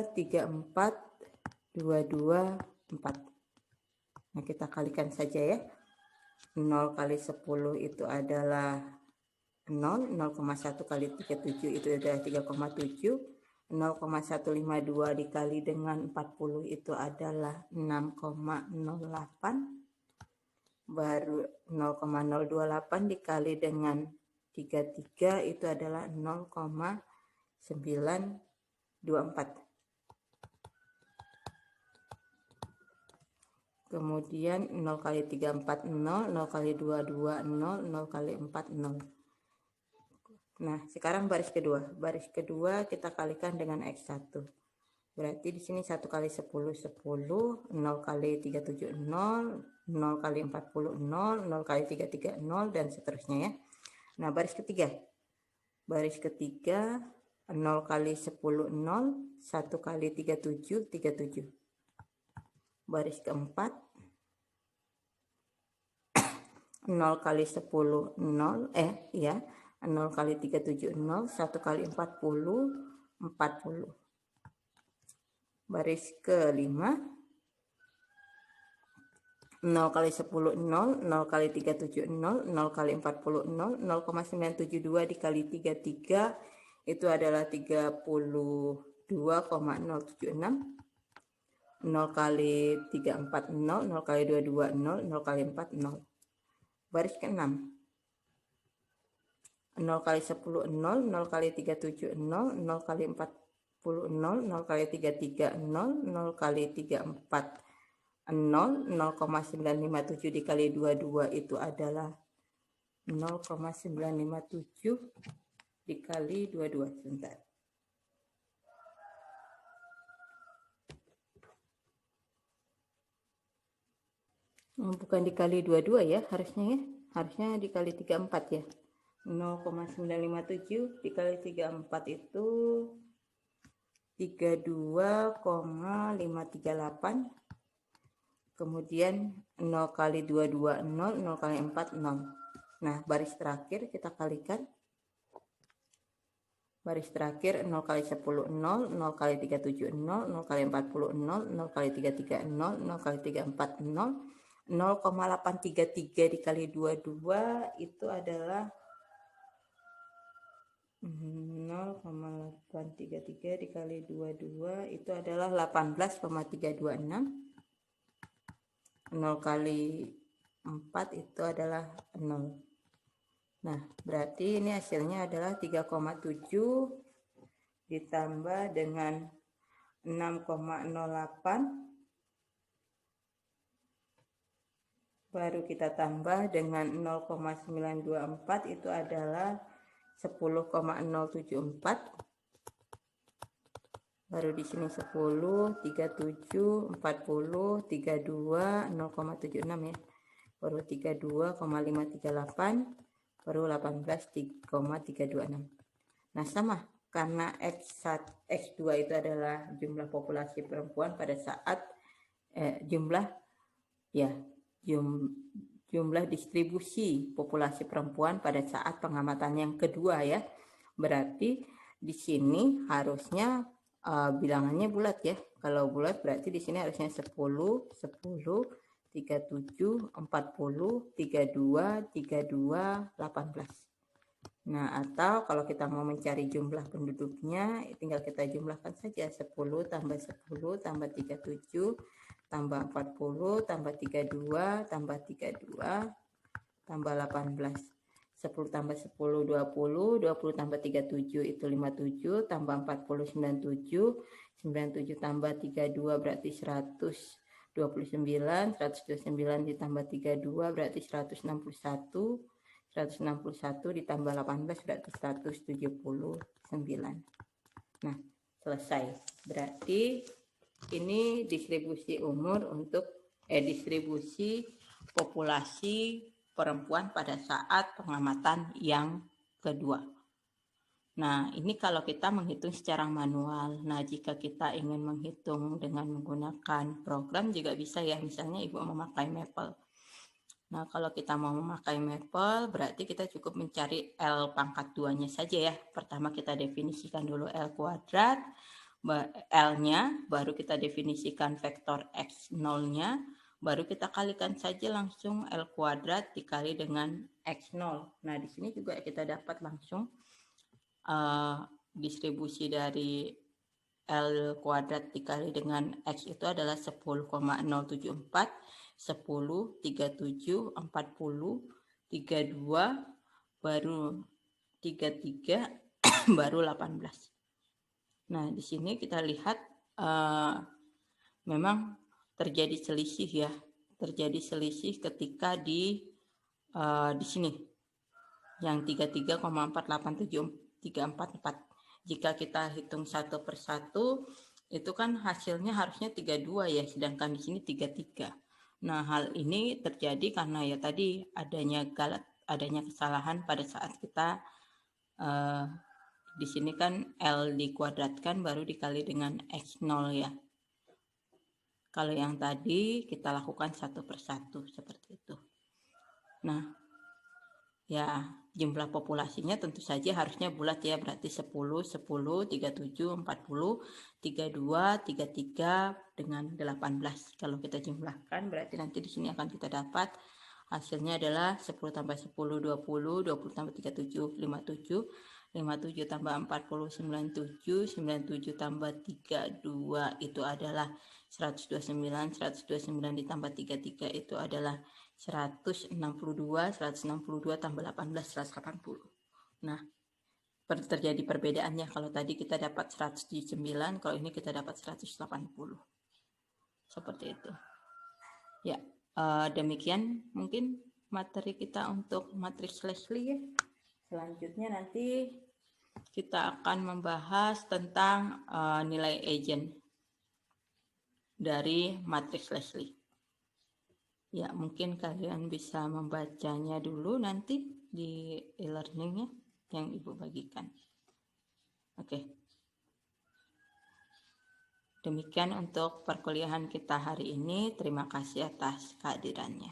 34, 22, 4. Nah, kita kalikan saja ya. 0 kali 10 itu adalah 0, 0,1 kali 37 itu adalah 3,7, 0,152 dikali dengan 40 itu adalah 6,08, baru 0,028 dikali dengan 33 itu adalah 0,924. Kemudian 0 kali 3, 4, 0, 0 kali 2, 2, 0, 0 kali 4, 0. Nah, sekarang baris kedua. Baris kedua kita kalikan dengan X1. Berarti di sini 1 kali 10, 10, 0 kali 37, 0, 0 kali 40, 0, 0 kali 33, 0, dan seterusnya ya. Nah, baris ketiga. Baris ketiga, 0 kali 10, 0, 1 kali 37, 37. Baris keempat, 0 kali 10, 0, 0 kali 37, 0, 1 kali 40, 40. Baris kelima, 0 kali 10, 0, 0 kali 37, 0, 0 kali 40, 0, 0,972 dikali 33 itu adalah 32,076. 0 kali 34, 0, 0 kali 22, 0, 0 kali 4, 0. Baris ke-6, 0 kali 10, 0, 0 kali 37, 0, 0 kali 40, 0, 0 kali 33, 0, 0 kali 34, 0, 0,957 dikali 22 itu adalah 0,957 dikali 22. Sebentar. Bukan dikali 22 ya, harusnya dikali 34 ya. 0,957 dikali 34 itu 32,538. Kemudian 0 kali 22, 0, 0 kali 4, 0. Nah, baris terakhir kita kalikan. Baris terakhir 0 kali 10, 0, 0 kali 37, 0, 0 kali 40, 0, 0 kali 33, 0, 0 kali 34, 0. 0,833 dikali 22 itu adalah 0,833 dikali 22 itu adalah 18,326. 0 kali 4 itu adalah 0. Nah, berarti ini hasilnya adalah 3,7 ditambah dengan 6,08, baru kita tambah dengan 0,924 itu adalah 10,074. Baru di sini 10, 37, 40, 32, 0,76 ya. Baru 32,538, baru 18,326. Nah, sama karena X2 itu adalah jumlah populasi perempuan pada saat jumlah distribusi populasi perempuan pada saat pengamatan yang kedua ya. Berarti di sini harusnya bilangannya bulat ya. Kalau bulat berarti di sini harusnya 10, 10, 37, 40, 32, 32, 18. Nah, atau kalau kita mau mencari jumlah penduduknya, tinggal kita jumlahkan saja 10 tambah 10 tambah 37 tambah 40 tambah 32 tambah 32 tambah 18. 10 tambah 10 20, 20 tambah 37 itu 57, tambah 40 97, 97 tambah 32 berarti 129, 129 ditambah 32 berarti 161, 161 ditambah 18 berarti 179. Nah, selesai. Berarti ini distribusi umur untuk distribusi populasi perempuan pada saat pengamatan yang kedua. Nah, ini kalau kita menghitung secara manual. Nah, jika kita ingin menghitung dengan menggunakan program juga bisa ya. Misalnya Ibu memakai Maple. Nah, kalau kita mau memakai Maple, berarti kita cukup mencari L pangkat 2-nya saja ya. Pertama kita definisikan dulu L kuadrat, L-nya, baru kita definisikan vektor X0-nya, baru kita kalikan saja langsung L kuadrat dikali dengan X0. Nah, di sini juga kita dapat langsung distribusi dari L kuadrat dikali dengan X itu adalah 10,074, 10, 37, 40, 32, baru 33, baru 18. Nah, di sini kita lihat memang terjadi selisih ya. Terjadi selisih ketika di sini. Yang 33,487,344. Jika kita hitung satu persatu, itu kan hasilnya harusnya 32 ya, sedangkan di sini 33. Nah, hal ini terjadi karena ya tadi adanya kesalahan pada saat kita di sini kan L dikuadratkan baru dikali dengan X0 ya. Kalau yang tadi kita lakukan satu persatu seperti itu. Nah, ya jumlah populasinya tentu saja harusnya bulat ya, berarti 10, 10, 37, 40, 32, 33 dengan 18. Kalau kita jumlahkan berarti nanti di sini akan kita dapat hasilnya adalah 10 tambah 10, 20, 20 tambah 37, 57, 57 tambah 40, 97, 97 tambah 32 itu adalah 129, 129 ditambah 33 itu adalah 162, 162 tambah 18, 180. Nah, terjadi perbedaannya. Kalau tadi kita dapat 179, kalau ini kita dapat 180. Seperti itu. Ya, demikian mungkin materi kita untuk matriks Leslie ya. Selanjutnya nanti kita akan membahas tentang nilai eigen dari matriks Leslie. Ya, mungkin kalian bisa membacanya dulu nanti di e-learningnya yang Ibu bagikan. Oke. Demikian untuk perkuliahan kita hari ini. Terima kasih atas kehadirannya.